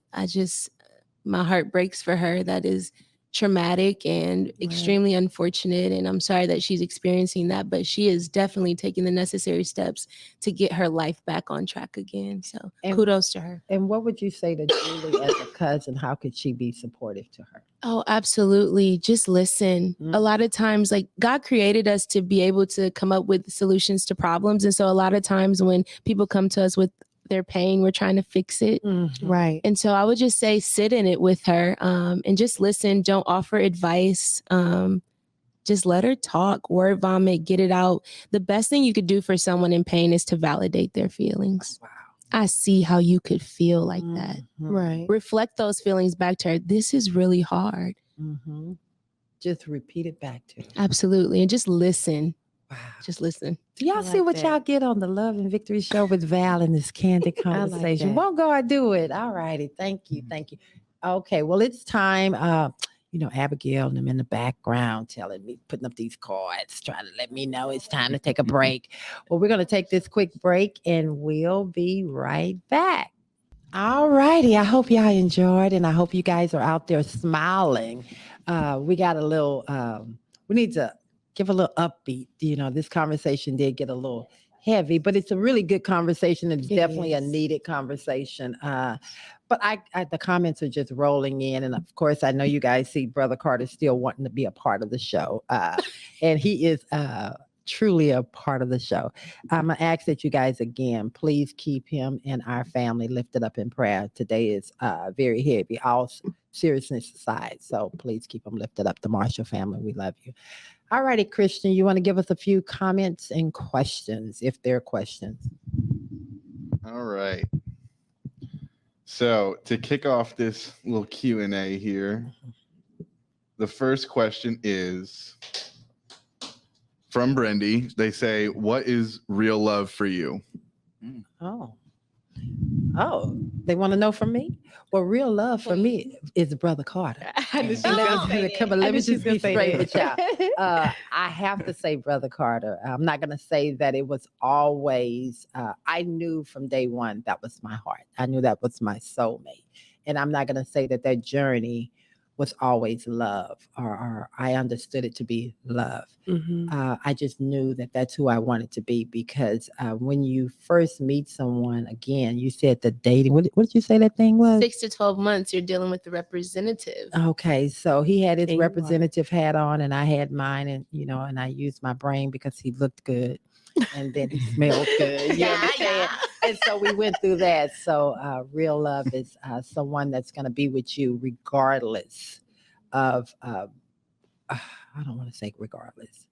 my heart breaks for her. That is traumatic and extremely unfortunate. And I'm sorry that she's experiencing that, but she is definitely taking the necessary steps to get her life back on track again. So kudos to her. And what would you say to Julie as a cousin? How could she be supportive to her? Oh, absolutely. Just listen. A lot of times, like, God created us to be able to come up with solutions to problems. And so a lot of times when people come to us with their pain, we're trying to fix it. Right. And so I would just say sit in it with her and just listen. Don't offer advice. Just let her talk, word vomit, get it out. The best thing you could do for someone in pain is to validate their feelings. Wow. I see how you could feel like that. Right. Reflect those feelings back to her. This is really hard. Just repeat it back to her. Absolutely. And just listen. Wow. Just listen. Do y'all see what y'all get on the Love and Victory show with Val and this candid conversation? that. Won't God do it? All righty. Thank you. Thank you. Okay. Well, it's time. Abigail and them in the background telling me, putting up these cards, trying to let me know it's time to take a break. Well, we're going to take this quick break and we'll be right back. All righty. I hope y'all enjoyed, and I hope you guys are out there smiling. We got a little, we need to give a little upbeat. This conversation did get a little heavy, but it's a really good conversation. It's definitely a needed conversation. But the comments are just rolling in. And of course, I know you guys see Brother Carter still wanting to be a part of the show. And he is truly a part of the show. I'm going to ask that you guys again, please keep him and our family lifted up in prayer. Today is very heavy, all seriousness aside. So please keep them lifted up. The Marshall family, we love you. All righty, Christian, you want to give us a few comments and questions, if there are questions? All right. So to kick off this little Q&A here, the first question is from Brendy. They say, what is real love for you? Oh, they want to know from me? Well, real love for me is Brother Carter. Let me just be straight with y'all. I have to say Brother Carter. I'm not going to say that it was always, I knew from day one that was my heart. I knew that was my soulmate. And I'm not going to say that journey was always love, or I understood it to be love. I just knew that that's who I wanted to be, because when you first meet someone, again, you said the dating, what did you say that thing was? 6 to 12 months, you're dealing with the representative. Okay, so he had his representative hat on and I had mine, and and I used my brain because he looked good and then he smelled good. Yeah. And so we went through that. So real love is someone that's going to be with you regardless of, I don't want to say regardless.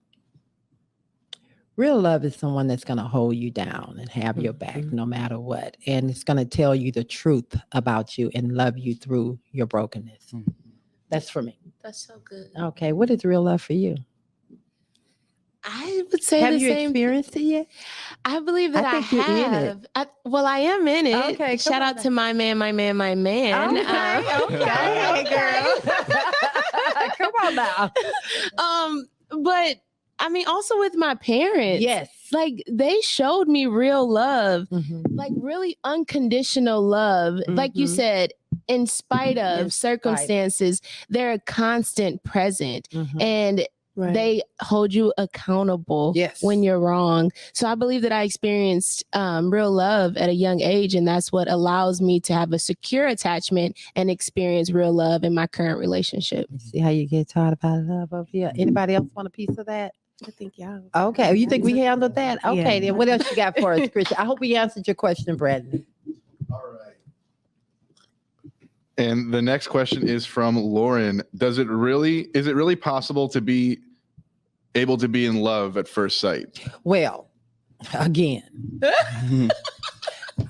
Real love is someone that's going to hold you down and have your back no matter what. And it's going to tell you the truth about you and love you through your brokenness. That's for me. That's so good. Okay. What is real love for you? I would say have the you same. Experienced it yet? I believe that I think you're in have. it. Well, I am in it. Okay, Shout out to my man. Okay, girl. Come on now. But I mean, also with my parents. Yes. Like they showed me real love, like really unconditional love. Like you said, in spite of circumstances, they're a constant present. And they hold you accountable when you're wrong. So I believe that I experienced real love at a young age, and that's what allows me to have a secure attachment and experience real love in my current relationship. See how you get taught about love over here? Anybody else want a piece of that? I think y'all. Okay, you think we handled that? Okay, then what else you got for us, Christian? I hope we answered your question, Brandon. All right. And the next question is from Lauren. Is it really possible to be able to be in love at first sight? Well, again,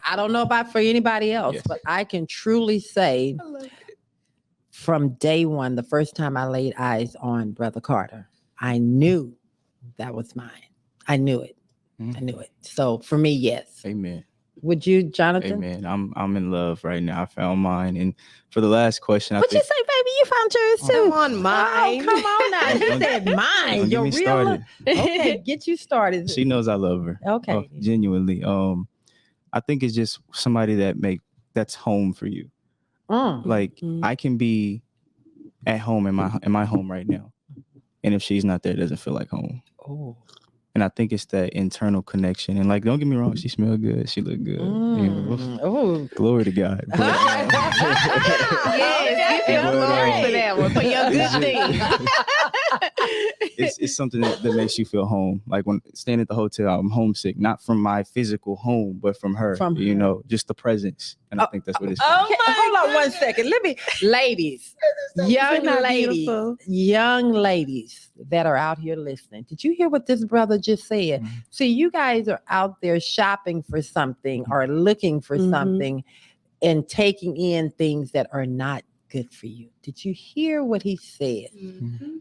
I don't know about for anybody else, but I can truly say from day one, the first time I laid eyes on Brother Carter, I knew that was mine. I knew it. I knew it. So for me, yes. Amen. Would you, Jonathyn? Amen. I'm in love right now. I found mine. And for the last question, What'd you say, baby? You found yours too. Come on, mine. Oh, come on now. You said mine. Your real love. Okay, get you started. She knows I love her. Okay. Genuinely. I think it's just somebody that's home for you. Like I can be at home in my home right now, and if she's not there, it doesn't feel like home. Oh. And I think it's that internal connection. And like, don't get me wrong, she smelled good. She looked good. Oh, glory to God. But, yes, give glory for that one, for your good thing. It's something that makes you feel home. Like when staying at the hotel, I'm homesick, not from my physical home, but from her. Just the presence. And I think that's what it's. Hold on 1 second. Ladies, young ladies that are out here listening. Did you hear what this brother just said? See, you guys are out there shopping for something or looking for something and taking in things that are not good for you. Did you hear what he said?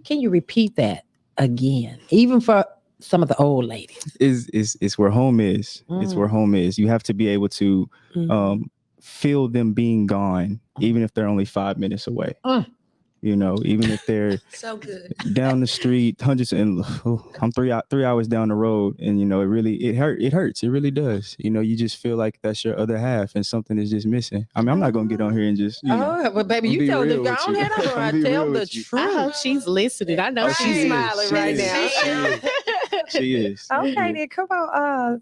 Can you repeat that again? Even for some of the old ladies. It's where home is. It's where home is. You have to be able to feel them being gone, even if they're only 5 minutes away. You know, even if they're So good. down the street, hundreds and I'm 3 hours down the road, and you know, it hurts. It really does. You know, you just feel like that's your other half, and something is just missing. I mean, I'm not gonna get on here and just Well, baby, I'm you be tell the real go with on you. ahead. I'm I'm gonna be tell real the with you. truth. I hope she's listening. I know Oh, she's is. smiling She right is. now. She is. Okay, then come on.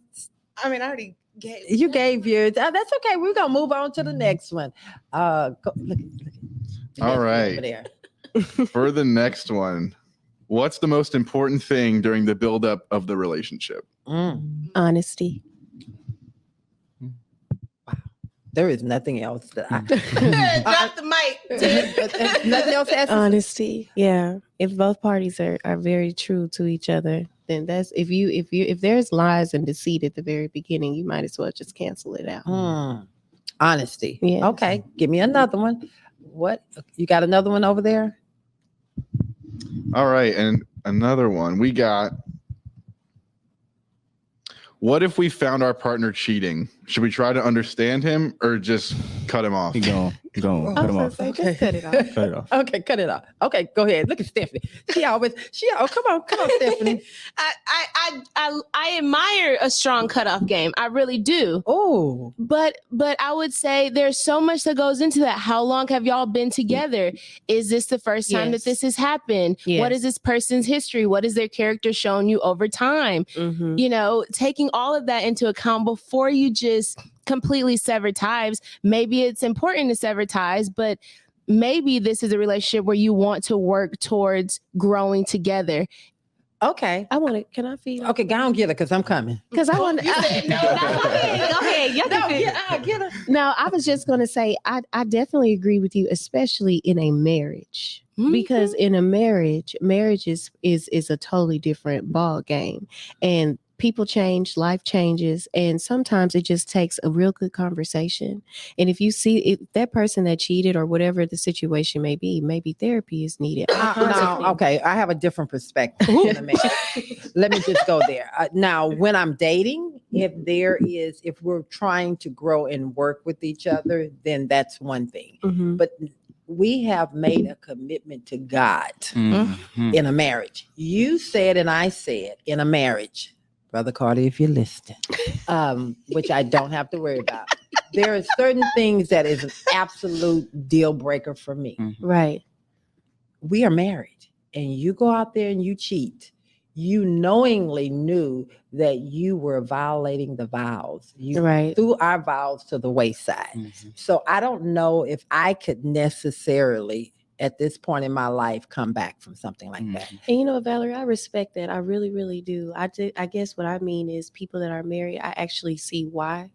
I mean, I already gave. You gave yours. That's okay. We're gonna move on to the next one. Look. All right. Over there. For the next one, what's the most important thing during the buildup of the relationship? Honesty. There is nothing else that I. Drop the mic. Nothing else. Honesty. Yeah. If both parties are very true to each other, then that's if there's lies and deceit at the very beginning, you might as well just cancel it out. Honesty. Yes. Okay. Give me another one. What? You got another one over there? All right, and another one. We got, what if we found our partner cheating? Should we try to understand him or just cut him off? Keep going. Cut him off. Just cut it off. Cut it off. Okay, cut it off. Okay, go ahead. Look at Stephanie. Come on, Stephanie. I admire a strong cutoff game. I really do. Oh, But I would say there's so much that goes into that. How long have y'all been together? Is this the first time that this has happened? Yes. What is this person's history? What is their character shown you over time? Mhm. You know, taking all of that into account before you just completely sever ties. Maybe it's important to sever ties, but maybe this is a relationship where you want to work towards growing together. okay. I want to. Can I feed? Okay, go on, get her, because I'm coming. Because I want to. Go ahead. Y'all can finish. Get her. No, I was just going to say, I definitely agree with you, especially in a marriage. Because in a marriage is a totally different ball game. And people change, life changes, and sometimes it just takes a real good conversation. And if you see that person that cheated or whatever the situation may be, maybe therapy is needed. No, okay. I have a different perspective in a marriage. Let me just go there. Now, when I'm dating, if we're trying to grow and work with each other, then that's one thing. Mhm. But we have made a commitment to God Mhm. in a marriage. You said, and I said in a marriage, Brother Carter, if you're listening, which I don't have to worry about. There are certain things that is an absolute deal breaker for me. Right. We are married, and you go out there and you cheat. You knowingly knew that you were violating the vows. You Right. threw our vows to the wayside. So I don't know if I could necessarily, at this point in my life, come back from something like that. And you know, Valerie, I respect that. I really, really do. I guess what I mean is people that are married, I actually see why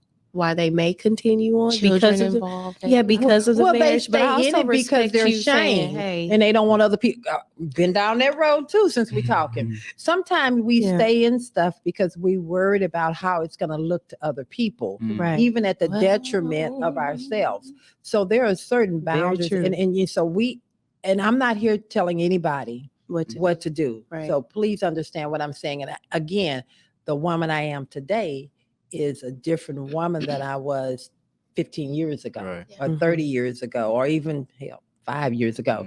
they may continue on Children because of involved. because of the marriage. They stay in it because they're saying, ashamed, hey, and they don't want other people. Been down that road too since we talking. Sometimes we Yeah. stay in stuff because we worried about how it's going to look to other people, right. even at the Well- detriment of ourselves. So there are certain Very boundaries, true. and I'm not here telling anybody what to do. Right. So please understand what I'm saying. And again, the woman I am today is a different woman than I was 15 years ago, Right. or 30 years ago, or even 5 years ago.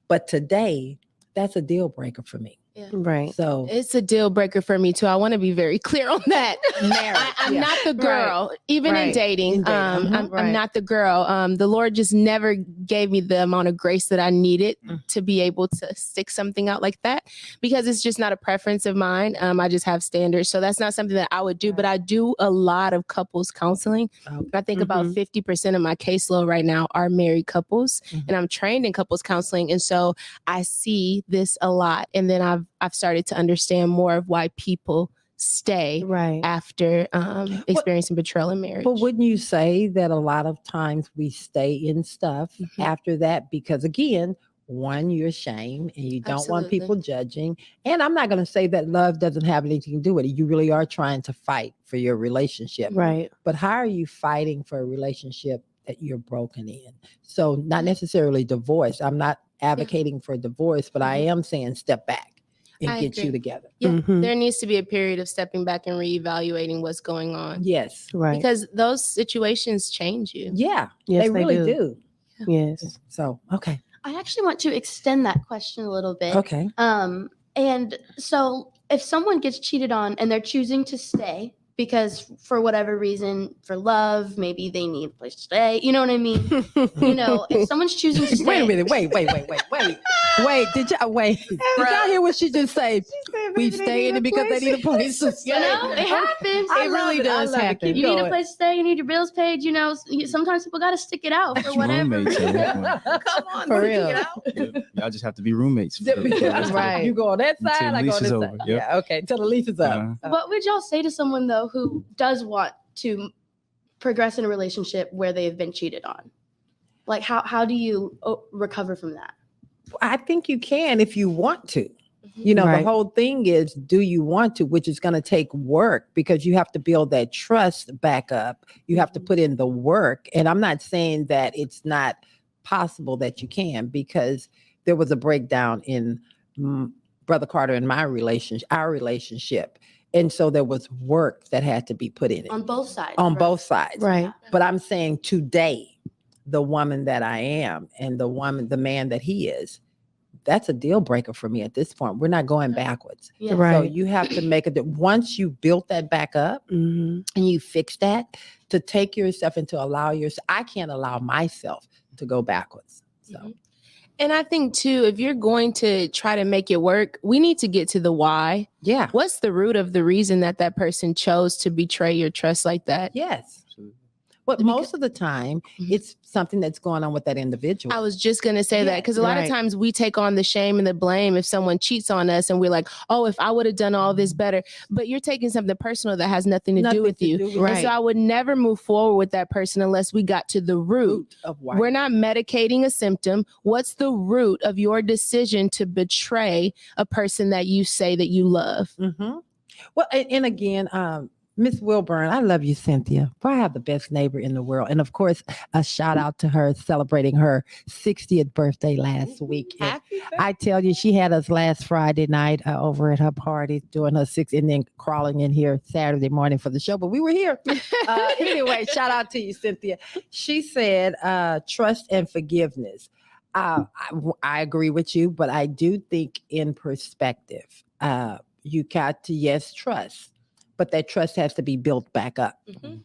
But today, that's a deal breaker for me. right. So It's a deal breaker for me too. I want to be very clear on that. I'm yeah. not the girl, even in Right. dating. In dating. I'm Right. not the girl. The Lord just never gave me the amount of grace that I needed to be able to stick something out like that, because it's just not a preference of mine. I just have standards, so that's not something that I would do. But I do a lot of couples counseling. Okay. I think about 50% of my caseload right now are married couples, and I'm trained in couples counseling, and so I see this a lot. And then I've started to understand more of why people stay Right. after experiencing betrayal in marriage. But wouldn't you say that a lot of times we stay in stuff after that? Because again, one, you're ashamed and you don't want Absolutely. people judging. And I'm not going to say that love doesn't have anything to do with it. You really are trying to fight for your relationship. Right. But how are you fighting for a relationship that you're broken in? So not necessarily divorce. I'm not advocating for divorce, but I am saying step back and I get you agree. together. Yeah, Mhm. there needs to be a period of stepping back and reevaluating what's going on, Yes. Right. because those situations change you. Yeah, yes, they really do. Yes. So, okay. I actually want to extend that question a little bit. Okay. And so if someone gets cheated on and they're choosing to stay because for whatever reason, for love, maybe they need a place to stay. You know what I mean? If someone's choosing to stay. Wait a minute. Wait. Did y'all hear what she just said? We staying it because they need a place to stay. It happens. I It love really it. I does love it. happen. Keep You need a going. place to stay. You need your bills paid. Sometimes people got to stick it out for It's whatever. roommates at that point. Come on, For what real. Yep. Y'all just have to be roommates. for the rest of it. Right. You go on that Until side, the I go lease on is this over. side. Yep. Yeah, okay. Till the lease is up. What would y'all say to someone though who does want to progress in a relationship where they have been cheated on? Like how do you recover from that? I think you can if you want to. Right. The whole thing is, do you want to, which is going to take work because you have to build that trust back up. You have to put in the work. And I'm not saying that it's not possible that you can, because there was a breakdown in Brother Carter and our relationship. And so there was work that had to be put in it On both sides. on right? both sides. Right. But I'm saying today, the woman that I am and the man that he is, that's a deal breaker for me at this point. We're not going backwards. Yeah. Right. So you have to make it. Once you built that back up Mhm. and you fix that, to take yourself and to allow yourself, I can't allow myself to go backwards. So Mhm. And I think too, if you're going to try to make it work, we need to get to the why. yeah. What's the root of the reason that person chose to betray your trust like that? Yes. But Because- most of the time, Mhm. it's something that's going on with that individual. I was just going to say that because a lot Right. of times we take on the shame and the blame if someone cheats on us and we're like, oh, if I would have done all this better. But you're taking something personal that has nothing to do with you. Right. And so I would never move forward with that person unless we got to the root. Of why. We're not medicating a symptom. What's the root of your decision to betray a person that you say that you love? Mm-hmm. Well, and again, Miss Wilburn, I love you, Cynthia. Boy, I have the best neighbor in the world. And of course, a shout out to her celebrating her 60th birthday last week. And I tell you, she had us last Friday night over at her party doing her 60th and then crawling in here Saturday morning for the show. But we were here. Anyway, shout out to you, Cynthia. She said, trust and forgiveness. I agree with you, but I do think in perspective, you got to, trust. But that trust has to be built back up.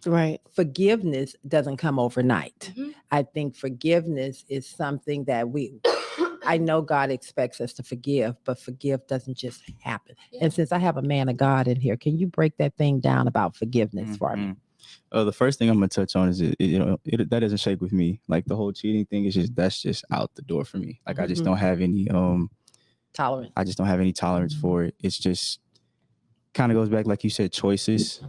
Right. Forgiveness doesn't come overnight. Mhm. I think forgiveness is something that I know God expects us to forgive, but forgive doesn't just happen. Yeah. And since I have a man of God in here, can you break that thing down about forgiveness for me? The first thing I'm gonna touch on is that doesn't shake with me. Like the whole cheating thing is that's just out the door for me. Like I just don't have any Tolerance. I just don't have any tolerance for it. It's just kind of goes back, like you said, choices,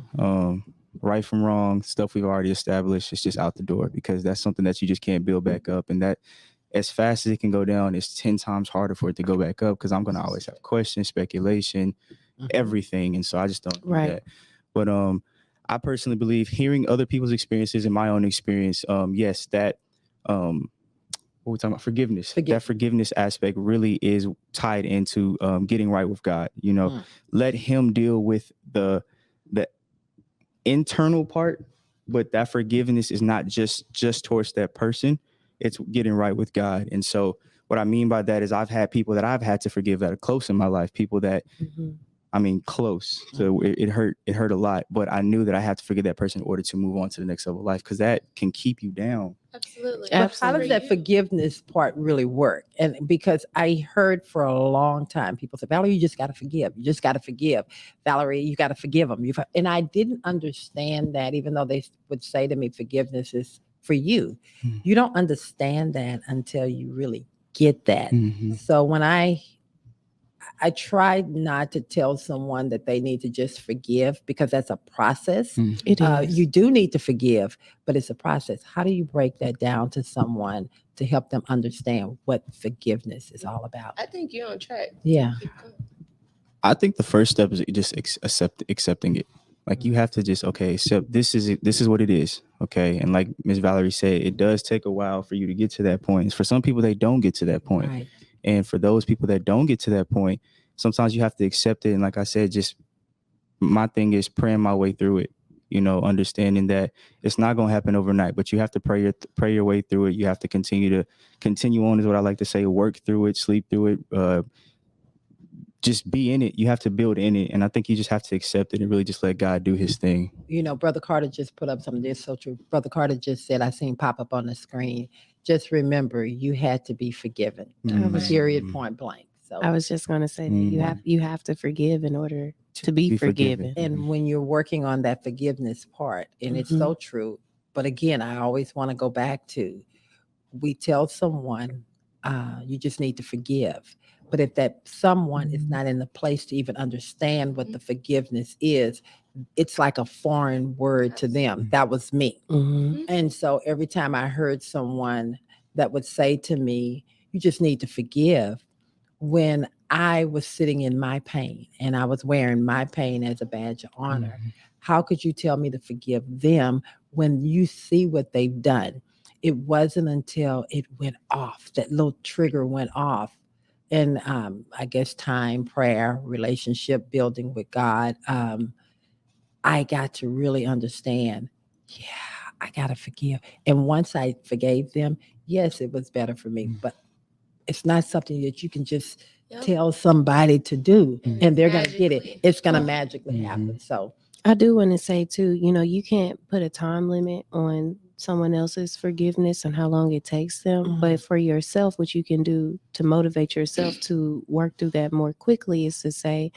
right from wrong, stuff we've already established. It's just out the door because that's something that you just can't build back up. And that as fast as it can go down, it's 10 times harder for it to go back up because I'm going to always have questions, speculation, everything. And so I just don't do that. But I personally believe hearing other people's experiences and my own experience, yes, that what we're talking about, forgiveness. That forgiveness aspect really is tied into getting right with God. Let him deal with the internal part, but that forgiveness is not just towards that person. It's getting right with God. And so what I mean by that is I've had people that I've had to forgive that are close in my life, people that close. So it hurt a lot, but I knew that I had to forgive that person in order to move on to the next level of life because that can keep you down. Absolutely. But how does that forgiveness part really work? And because I heard for a long time, people say, Valerie, you just got to forgive. You just got to forgive. Valerie, you got to forgive them. And I didn't understand that, even though they would say to me, forgiveness is for you. You don't understand that until you really get that. So when I tried not to tell someone that they need to just forgive because that's a process. It is. You do need to forgive, but it's a process. How do you break that down to someone to help them understand what forgiveness is all about? I think you're on track. Yeah. I think the first step is just accepting it. Like you have to just, accept this is what it is. Okay. And like Ms. Valerie said, it does take a while for you to get to that point. For some people, they don't get to that point. Right. And for those people that don't get to that point, sometimes you have to accept it. And like I said, just my thing is praying my way through it. understanding that it's not going to happen overnight, but you have to pray your way through it. You have to continue on is what I like to say, work through it, sleep through it, just be in it. You have to build in it. And I think you just have to accept it and really just let God do his thing. Brother Carter just put up something that's so true. Brother Carter just said, I seen pop up on the screen. Just remember, you had to be forgiven. Period, point blank. So I was just going to say that you have to forgive in order to be forgiven. And when you're working on that forgiveness part, and it's so true. But again, I always want to go back to, we tell someone, you just need to forgive. But if that someone is not in the place to even understand what the forgiveness is, it's like a foreign word to them. That was me. And so every time I heard someone that would say to me, you just need to forgive, when I was sitting in my pain and I was wearing my pain as a badge of honor, how could you tell me to forgive them when you see what they've done? It wasn't until it went off, that little trigger went off. And I guess time, prayer, relationship building with God, I got to really understand, I got to forgive. And once I forgave them, yes, it was better for me. But it's not something that you can just tell somebody to do and they're going to get it. It's going to magically happen. So I do want to say too, you can't put a time limit on someone else's forgiveness and how long it takes them. But for yourself, what you can do to motivate yourself to work through that more quickly is to say,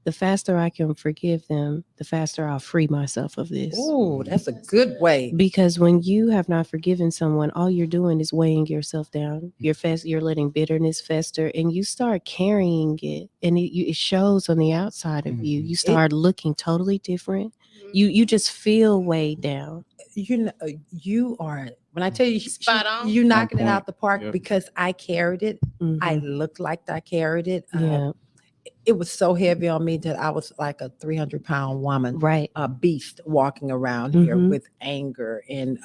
the faster I can forgive them, the faster I'll free myself of this. Oh, that's a good way. Because when you have not forgiven someone, all you're doing is weighing yourself down. You're letting bitterness fester, and you start carrying it, and it shows on the outside of you. You start looking totally different. You just feel weighed down. You are, when I tell you, Spot on. you knocking it out the park. Yep. Because I carried it. I looked like I carried it. Yeah. It was so heavy on me that I was like a 300-pound woman, Right. a beast walking around here with anger and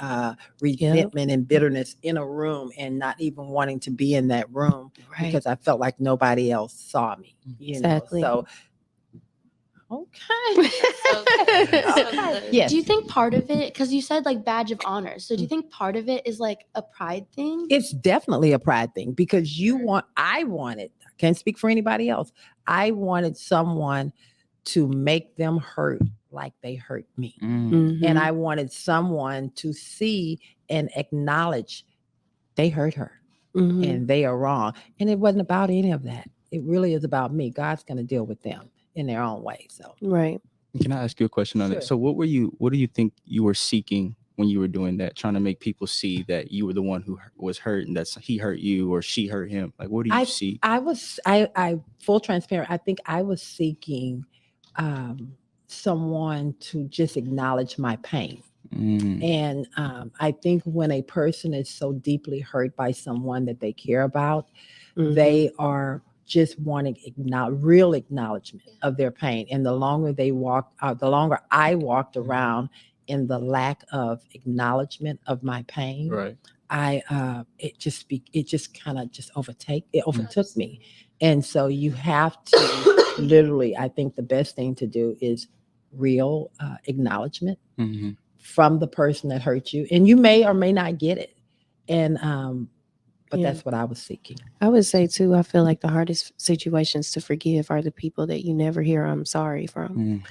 resentment and bitterness in a room and not even wanting to be in that room because I felt like nobody else saw me. Exactly. So, okay. Yes. Do you think part of it, because you said like badge of honor, so do you think part of it is like a pride thing? It's definitely a pride thing because I wanted, I can't speak for anybody else. I wanted someone to make them hurt like they hurt me. And I wanted someone to see and acknowledge they hurt her and they are wrong. And it wasn't about any of that. It really is about me. God's going to deal with them in their own way. So, right. Can I ask you a question on it? So what do you think you were seeking when you were doing that, trying to make people see that you were the one who was hurt and that he hurt you or she hurt him? Like, what do you see? I full transparent. I think I was seeking someone to just acknowledge my pain. And I think when a person is so deeply hurt by someone that they care about, they are just wanting real acknowledgement of their pain. And the longer the longer I walked around in the lack of acknowledgement of my pain, it just kind of overtook me. And so you have to literally, I think the best thing to do is real acknowledgement from the person that hurt you. And you may or may not get it. And but that's what I was seeking. I would say too, I feel like the hardest situations to forgive are the people that you never hear I'm sorry from.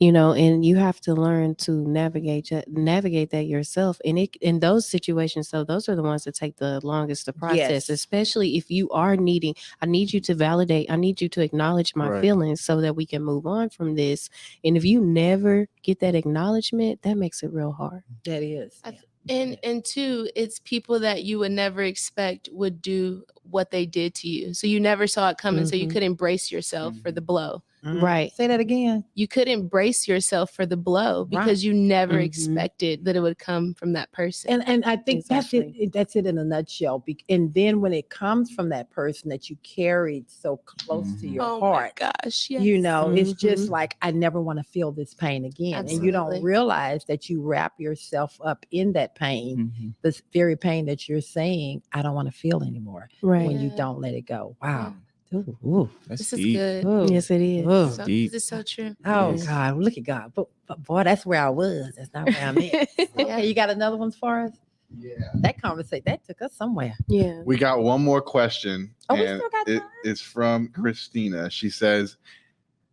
And you have to learn to navigate that yourself. And in those situations, so those are the ones that take the longest to process, especially if you are needing, I need you to validate, I need you to acknowledge my feelings so that we can move on from this. And if you never get that acknowledgement, that makes it real hard. That is. And two, it's people that you would never expect would do what they did to you. So you never saw it coming. So you could embrace yourself for the blow. Right. Say that again. You could embrace yourself for the blow because you never expected that it would come from that person. And I think that's it in a nutshell. And then when it comes from that person that you carried so close to your heart, my gosh, yes. It's just like, I never want to feel this pain again. Absolutely. And you don't realize that you wrap yourself up in that pain, this very pain that you're saying, I don't want to feel anymore. Right. When you don't let it go. Wow. Ooh. That's This is deep. good. Ooh. Yes, it is. Ooh. So, deep. this is so true. Oh Yes. God, look at God. But boy, that's where I was. That's not where I'm at. Okay, you got another one for us? Yeah. That conversation that took us somewhere. Yeah. We got one more question. Oh, we and still got it time? is from Christina. She says,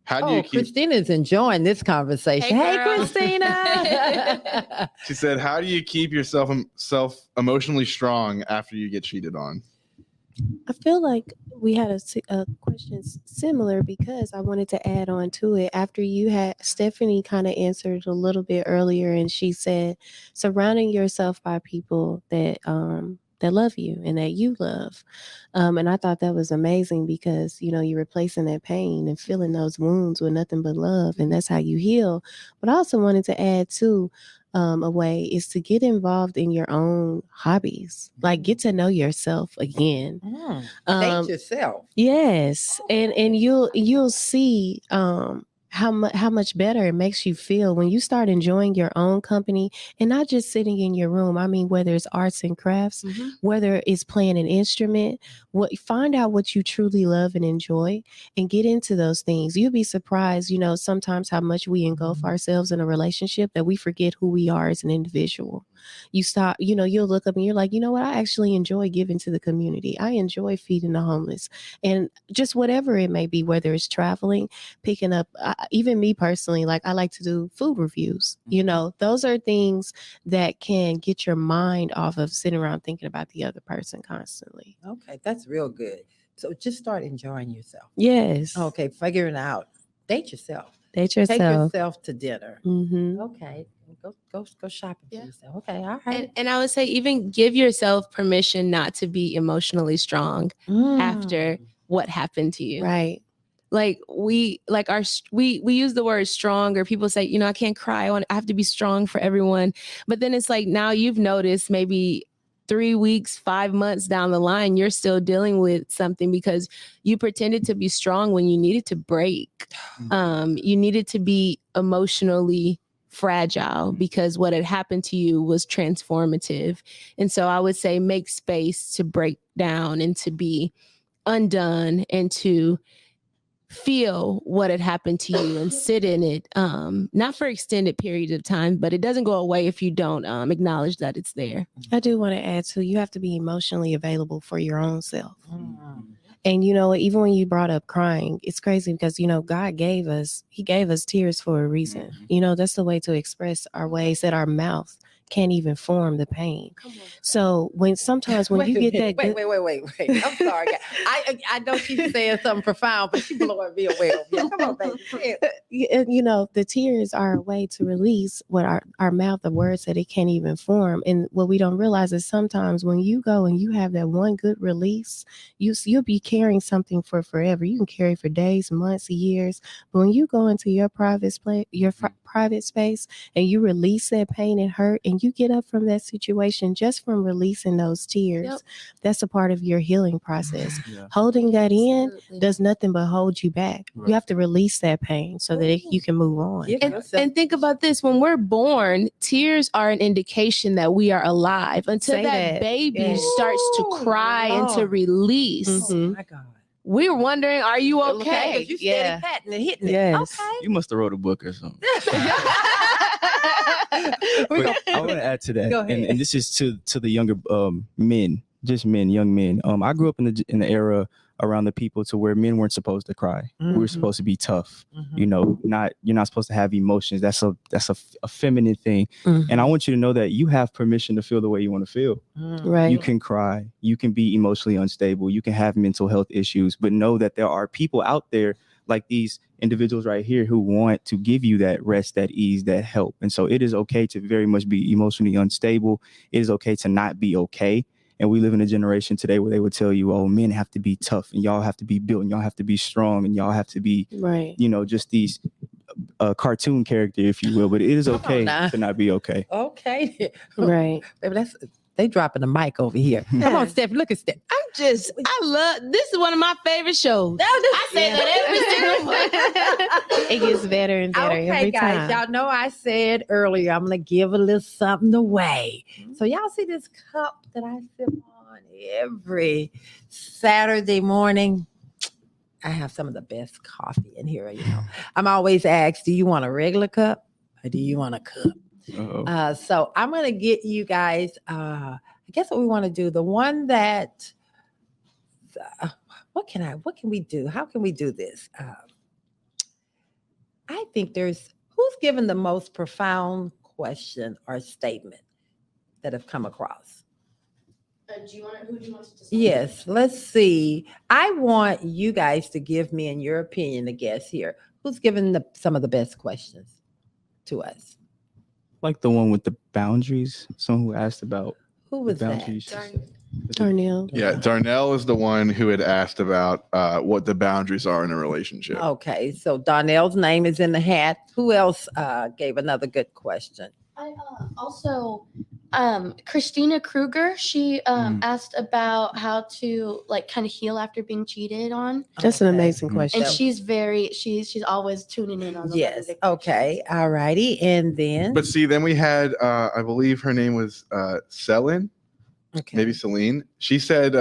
how do you keep Christina's enjoying this conversation. Hey, Hey, girl. Christina. she said, how do you keep yourself emotionally strong after you get cheated on? I feel like we had a question similar because I wanted to add on to it. After you had Stephanie kind of answered a little bit earlier, and she said surrounding yourself by people that love you and that you love. And I thought that was amazing because, you know, you're replacing that pain and filling those wounds with nothing but love. And that's how you heal. But I also wanted to add too, a way is to get involved in your own hobbies, like get to know yourself again. Date yourself. Yes, and you'll see how much better it makes you feel when you start enjoying your own company and not just sitting in your room. I mean, whether it's arts and crafts, whether it's playing an instrument, find out what you truly love and enjoy and get into those things. You'll be surprised, you know, sometimes how much we engulf ourselves in a relationship that we forget who we are as an individual. You stop, you know, you'll look up and you're like, you know what, I actually enjoy giving to the community. I enjoy feeding the homeless and just whatever it may be, whether it's traveling, picking up, even me personally, like I like to do food reviews. You know, those are things that can get your mind off of sitting around thinking about the other person constantly. Okay, that's real good. So just start enjoying yourself. Yes. Okay, figuring out. Date yourself. Date Take yourself. yourself to dinner. Mm-hmm. Okay. Go shopping for Yeah. yourself. Okay, all right. And I would say even give yourself permission not to be emotionally strong after what happened to you. Right. Like we use the word strong, or people say, you know, I can't cry. I have to be strong for everyone. But then it's like now you've noticed maybe 3 weeks, 5 months down the line, you're still dealing with something because you pretended to be strong when you needed to break. You needed to be emotionally fragile because what had happened to you was transformative. And so I would say make space to break down and to be undone and to feel what had happened to you and sit in it, not for extended periods of time, but it doesn't go away if you don't acknowledge that it's there. I do want to add too, you have to be emotionally available for your own self. And you know, even when you brought up crying, it's crazy because, you know, God gave us tears for a reason. You know, that's the way to express our ways that our mouth can't even form the pain. So sometimes when you get that wait. I'm sorry. I know she's saying something profound, but she's blowing me away. Come on, baby. You know, the tears are a way to release what our mouth, the words that it can't even form. And what we don't realize is sometimes when you go and you have that one good release, you'll be carrying something for forever. You can carry for days, months, years. But when you go into your private space and you release that pain and hurt and you get up from that situation just from releasing those tears, that's a part of your healing process. Holding that in does nothing but hold you back. You have to release that pain so that you can move on. And think about this, when we're born, tears are an indication that we are alive until that baby starts to cry and to release. Oh my God. We're wondering, are you okay? You steady patting and hitting it. Yes. Okay. You must have wrote a book or something. But I want to add to that, Go ahead. and this is to the younger men, just men, young men. I grew up in the era around the people to where men weren't supposed to cry. We were supposed to be tough. You know, you're not supposed to have emotions. That's a feminine thing. And I want you to know that you have permission to feel the way you want to feel. Right. You can cry. You can be emotionally unstable. You can have mental health issues, but know that there are people out there like these individuals right here who want to give you that rest, that ease, that help. And so it is okay to very much be emotionally unstable. It is okay to not be okay. And we live in a generation today where they would tell you, oh, men have to be tough and y'all have to be built and y'all have to be strong and y'all have to be, you know, just these cartoon character, if you will. But it is okay to not be okay. Okay. Right. Baby, they dropping the mic over here. Come on, Steph. Look at Steph. I love, this is one of my favorite shows. I say that every single month. It gets better and better every guys, time. y'all know I said earlier, I'm going to give a little something away. So y'all see this cup that I sip on every Saturday morning? I have some of the best coffee in here. I'm always asked, do you want a regular cup or do you want a cup? Uh-oh. So I'm going to get you guys, I guess what we want to do, the one that, what can we do? How can we do this? I think who's given the most profound question or statement that have come across? Who do you want to decide? Yes, let's see. I want you guys to give me, in your opinion, the guess here. Who's given some of the best questions to us? Like the one with the boundaries. Someone who asked about Who the was that? boundaries. Darnell. Yeah, Darnell is the one who had asked about what the boundaries are in a relationship. Okay, so Darnell's name is in the hat. Who else gave another good question? I also Christina Kruger, she asked about how to like kind of heal after being cheated on. That's an Okay. amazing question. And she's always tuning in on the Yes. Benedict Okay. All righty. And then But see, then we had, I believe her name was Selin, okay. maybe Celine. She said,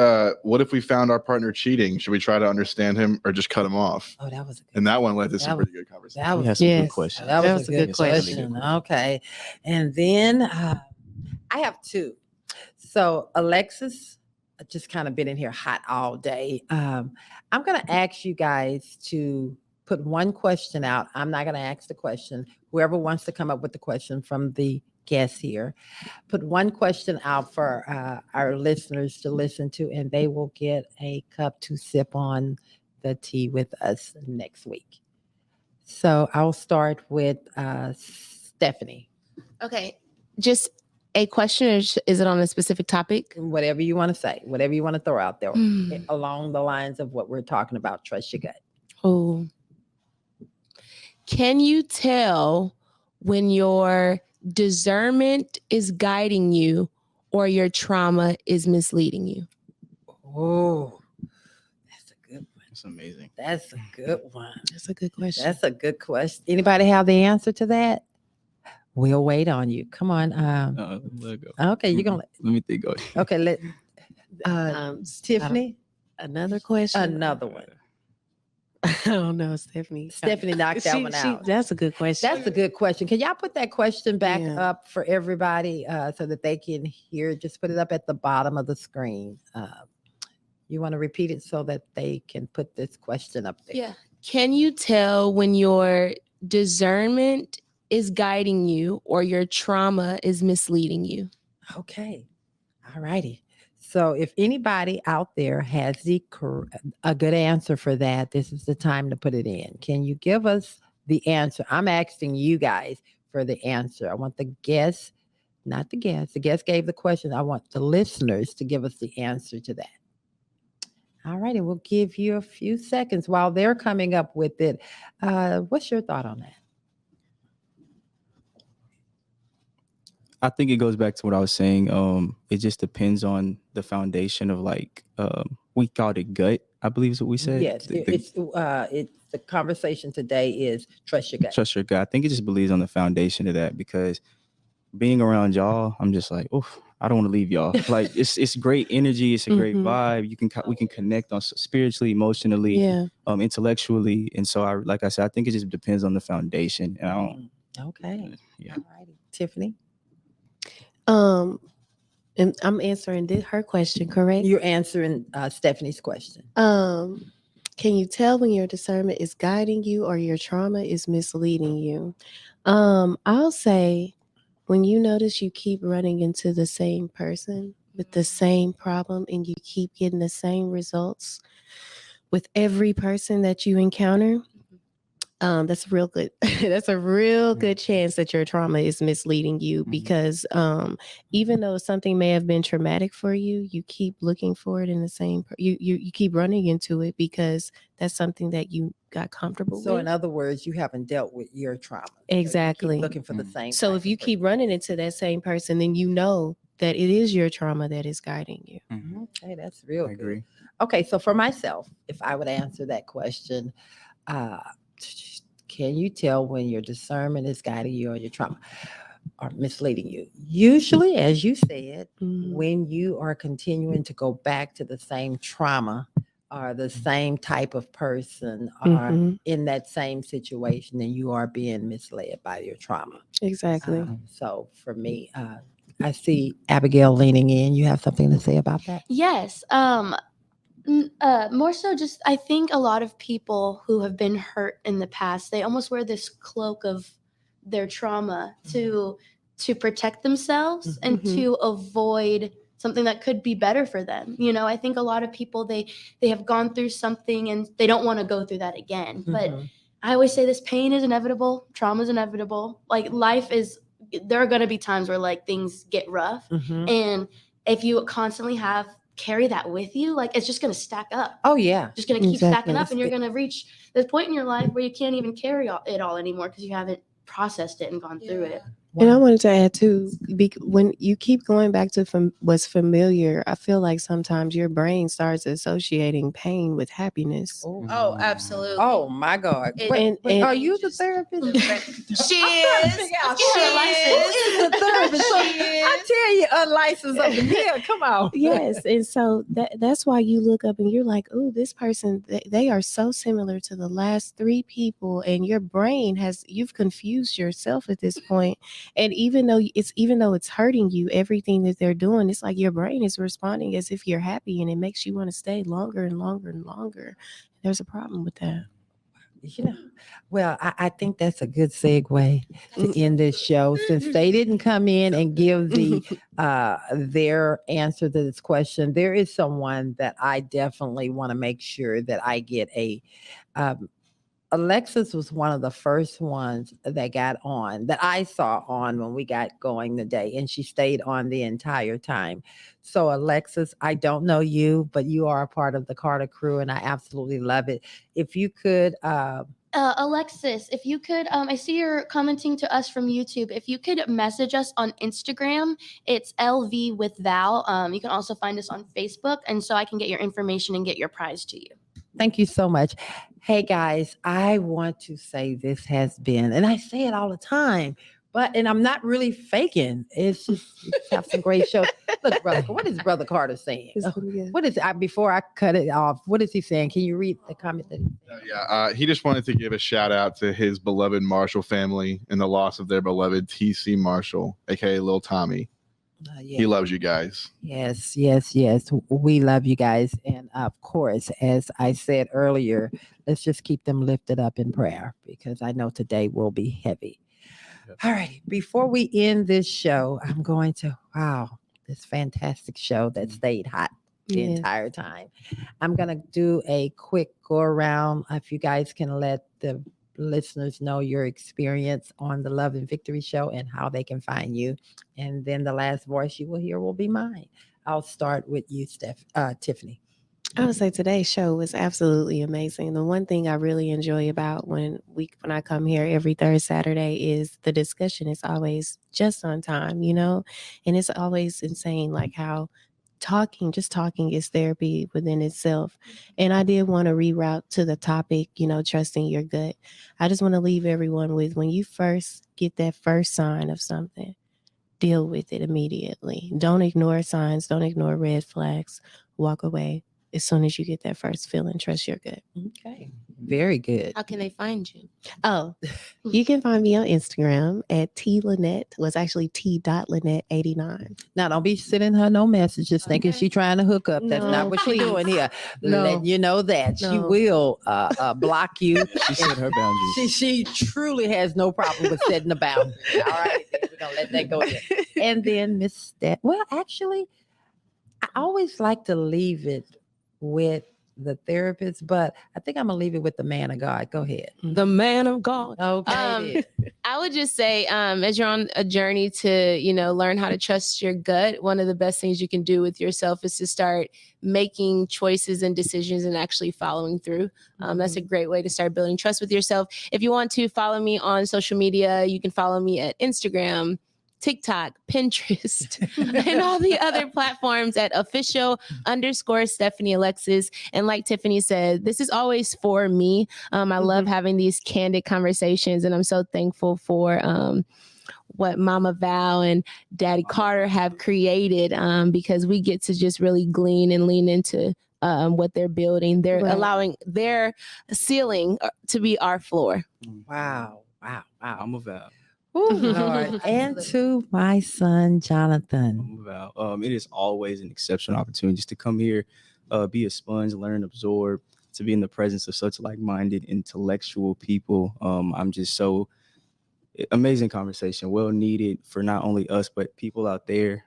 what if we found our partner cheating? Should we try to understand him or just cut him off? Oh, that was a good. And that one led to some That was- pretty good conversation. That We was had some Yes. good questions. That was was a a good good question. question. Okay. And then I have two. So Alexis just kind of been in here hot all day. I'm going to ask you guys to put one question out. I'm not going to ask the question. Whoever wants to come up with the question from the guests here, put one question out for our listeners to listen to, and they will get a cup to sip on the tea with us next week. So I'll start with Stephanie. Okay, just a question, or is it on a specific topic? Whatever you want to say, whatever you want to throw out there Hmm. along the lines of what we're talking about. Trust your gut. Oh, can you tell when your discernment is guiding you or your trauma is misleading you? Oh, that's a good one. It's amazing. That's a good one. That's a good question. That's a good question. Anybody have the answer to that? We'll wait on you. Come on. Let it go. Okay, you're gonna. Let me think. Go. Okay, let Tiffany. Another question. Another one. I don't know, Stephanie. Stephanie knocked that one out. That's a good question. That's a good question. Can y'all put that question back Yeah. up for everybody so that they can hear? Just put it up at the bottom of the screen. You want to repeat it so that they can put this question up there? Yeah. Can you tell when your discernment is guiding you or your trauma is misleading you? Okay. All righty. So if anybody out there has a good answer for that, this is the time to put it in. Can you give us the answer? I'm asking you guys for the answer. I want the guests, not the guests. The guest gave the question. I want the listeners to give us the answer to that. All righty. We'll give you a few seconds while they're coming up with it. What's your thought on that? I think it goes back to what I was saying. It just depends on the foundation of we called it gut, I believe is what we said. Yes. It's the conversation today is trust your gut. Trust your gut. I think it just believes on the foundation of that, because being around y'all, I'm just like, oof, I don't want to leave y'all. Like it's great energy. It's a great vibe. We can connect on spiritually, emotionally, Yeah. Intellectually. And so like I said, I think it just depends on the foundation. And I don't, Okay. yeah. All righty. Tiffany, And I'm answering her question, correct? you're answering Stephanie's question. Can you tell when your discernment is guiding you or your trauma is misleading you? I'll say when you notice you keep running into the same person with the same problem and you keep getting the same results with every person that you encounter, that's real good. That's a real good chance that your trauma is misleading you, because even though something may have been traumatic for you, you keep looking for it in the same. You keep running into it because that's something that you got comfortable So with. in other words, you haven't dealt with your trauma. So you keep Exactly. looking for the same. So type if you of keep running into that same person, then you know that it is your trauma that is guiding you. person. Okay, that's real I good. agree. Okay, so for myself, if I would answer that question, can you tell when your discernment is guiding you or your trauma or misleading you? Usually, as you said, when you are continuing to go back to the same trauma are the same type of person, are Mhm. in that same situation, and you are being misled by your trauma. Exactly. So for me, I see Abigail leaning in. You have something to say about that? Yes. More so just I think a lot of people who have been hurt in the past, they almost wear this cloak of their trauma to protect themselves and Mhm. to avoid something that could be better for them. You know, I think a lot of people they have gone through something and they don't want to go through that again. But Mhm. I always say this: pain is inevitable, trauma is inevitable. Like life is, there are going to be times where like things get rough, Mhm. and if you constantly carry that with you, like it's just going to stack up. Oh yeah. Just going to keep Exactly. stacking up, and you're going to reach this point in your life where you can't even carry it all anymore because you haven't processed it and gone through it. And I wanted to add too, when you keep going back to what's familiar, I feel like sometimes your brain starts associating pain with happiness. Oh, absolutely. Oh my God. It- Wait, and- are you the therapist? She I'm trying to is. figure out She who is. is the therapist. So She is. I tell you, unlicensed up in here. Come on. Yes, and so that's why you look up and you're like, oh, this person, they are so similar to the last three people, and your brain you've confused yourself at this point. And even though it's hurting you, everything that they're doing, it's like your brain is responding as if you're happy, and it makes you want to stay longer and longer and longer. There's a problem with that. You know, well, I think that's a good segue to end this show, since they didn't come in and give their answer to this question. There is someone that I definitely want to make sure that I get a. Alexis was one of the first ones that got on, that I saw on when we got going today, and she stayed on the entire time. So Alexis, I don't know you, but you are a part of the Carter crew, and I absolutely love it. If you could, Alexis, if you could, I see you're commenting to us from YouTube. If you could message us on Instagram, it's LV with Val. You can also find us on Facebook, and so I can get your information and get your prize to you. thank you so much. Hey guys, I want to say this has been, and I say it all the time, and I'm not really faking. It's just we just have some great shows. Look, brother, what is Brother Carter saying? It's pretty good. What is before I cut it off? What is he saying? Can you read the comment? He just wanted to give a shout out to his beloved Marshall family and the loss of their beloved TC Marshall, aka Lil Tommy. Yeah. He loves you guys. Yes. We love you guys. And of course, as I said earlier, let's just keep them lifted up in prayer, because I know today will be heavy. All right. Before we end this show, I'm going to, this fantastic show that stayed hot the Yes. entire time. I'm going to do a quick go around. If you guys can let the listeners know your experience on the Love and Victory show and how they can find you. And then the last voice you will hear will be mine. I'll start with you, Tiffany. I would say today's show was absolutely amazing. The one thing I really enjoy about when I come here every third Saturday is the discussion is always just on time, and it's always insane, like how just talking is therapy within itself. And I did want to reroute to the topic, trusting your gut. I just want to leave everyone with, when you first get that first sign of something, deal with it immediately. Don't ignore signs. Don't ignore red flags. Walk away. As soon as you get that first feeling, trust your gut. Okay. Very good. How can they find you? Oh, you can find me on Instagram at Lynette. Was actually T.Lynette89. Now, don't be sending her no messages thinking Okay. she's trying to hook up. That's No, not what she's please. doing here. No. Letting you know that she No. will block you. She set her boundaries. She truly has no problem with setting the boundary. All right, we're gonna let that go there. And then Miss Steph. Well, actually, I always like to leave it with the therapist, but I think I'm gonna leave it with the man of God. Go ahead. The man of God. Okay. I would just say, as you're on a journey to, learn how to trust your gut, one of the best things you can do with yourself is to start making choices and decisions and actually following through. That's a great way to start building trust with yourself. If you want to follow me on social media, you can follow me at Instagram, TikTok, Pinterest, and all the other platforms at official_Stephanie Alexis. And like Tiffany said, this is always for me. I love having these candid conversations, and I'm so thankful for what Mama Val and Daddy Carter have created, because we get to just really glean and lean into what they're building. They're Right. allowing their ceiling to be our floor. Wow. I'm a vow. Ooh, Lord. And to my son, Jonathyn. I'm a vow. It is always an exceptional opportunity just to come here, be a sponge, learn, absorb, to be in the presence of such like-minded, intellectual people. I'm just so amazing conversation, well needed for not only us but people out there.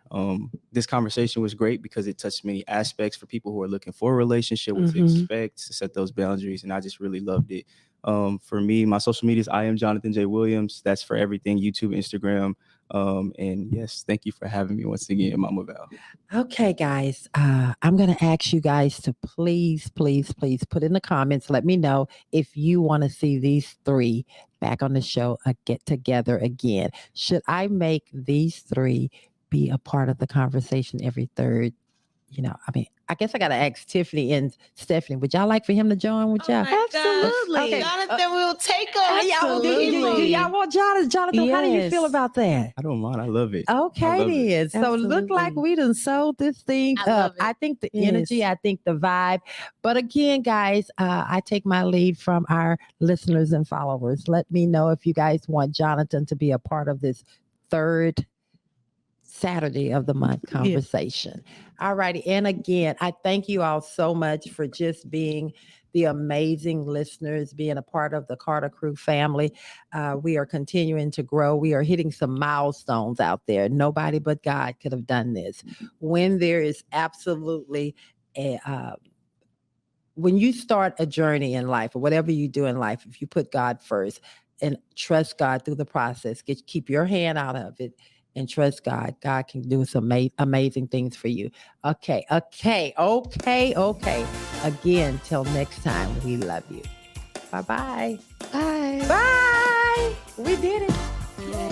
This conversation was great because it touched many aspects for people who are looking for a relationship, what to expect, to set those boundaries, and I just really loved it. For me, my social medias, I am Jonathyn J. Williams. That's for everything, YouTube, Instagram. And yes, thank you for having me once again, Mama Val. Okay, guys, I'm going to ask you guys to please put in the comments. Let me know if you want to see these three back on the show, get together again. Should I make these three be a part of the conversation every third? I guess I got to ask Tiffany and Stephanie. Would y'all like for him to join with y'all? Absolutely. Okay. Jonathyn will take Do us. y'all want Jonathan? Jonathan, how do you feel Yes. about that? I don't mind. I love it. Okay, love it. then. So look like Absolutely. we done sold this thing I up. love it. I think the Yes. energy, I think the vibe. But again, guys, I take my lead from our listeners and followers. Let me know if you guys want Jonathyn to be a part of this third Saturday of the month conversation. All righty. And again, I thank you all so much for just being the amazing listeners, being a part of the Carter Crew family. We are continuing to grow. We are hitting some milestones out there. Nobody but God could have done this. When there is absolutely when you start a journey in life or whatever you do in life, if you put God first and trust God through the process, keep your hand out of it and trust God. God can do some amazing things for you. Okay. Again, till next time, we love you. Bye-bye. Bye. Bye. We did it.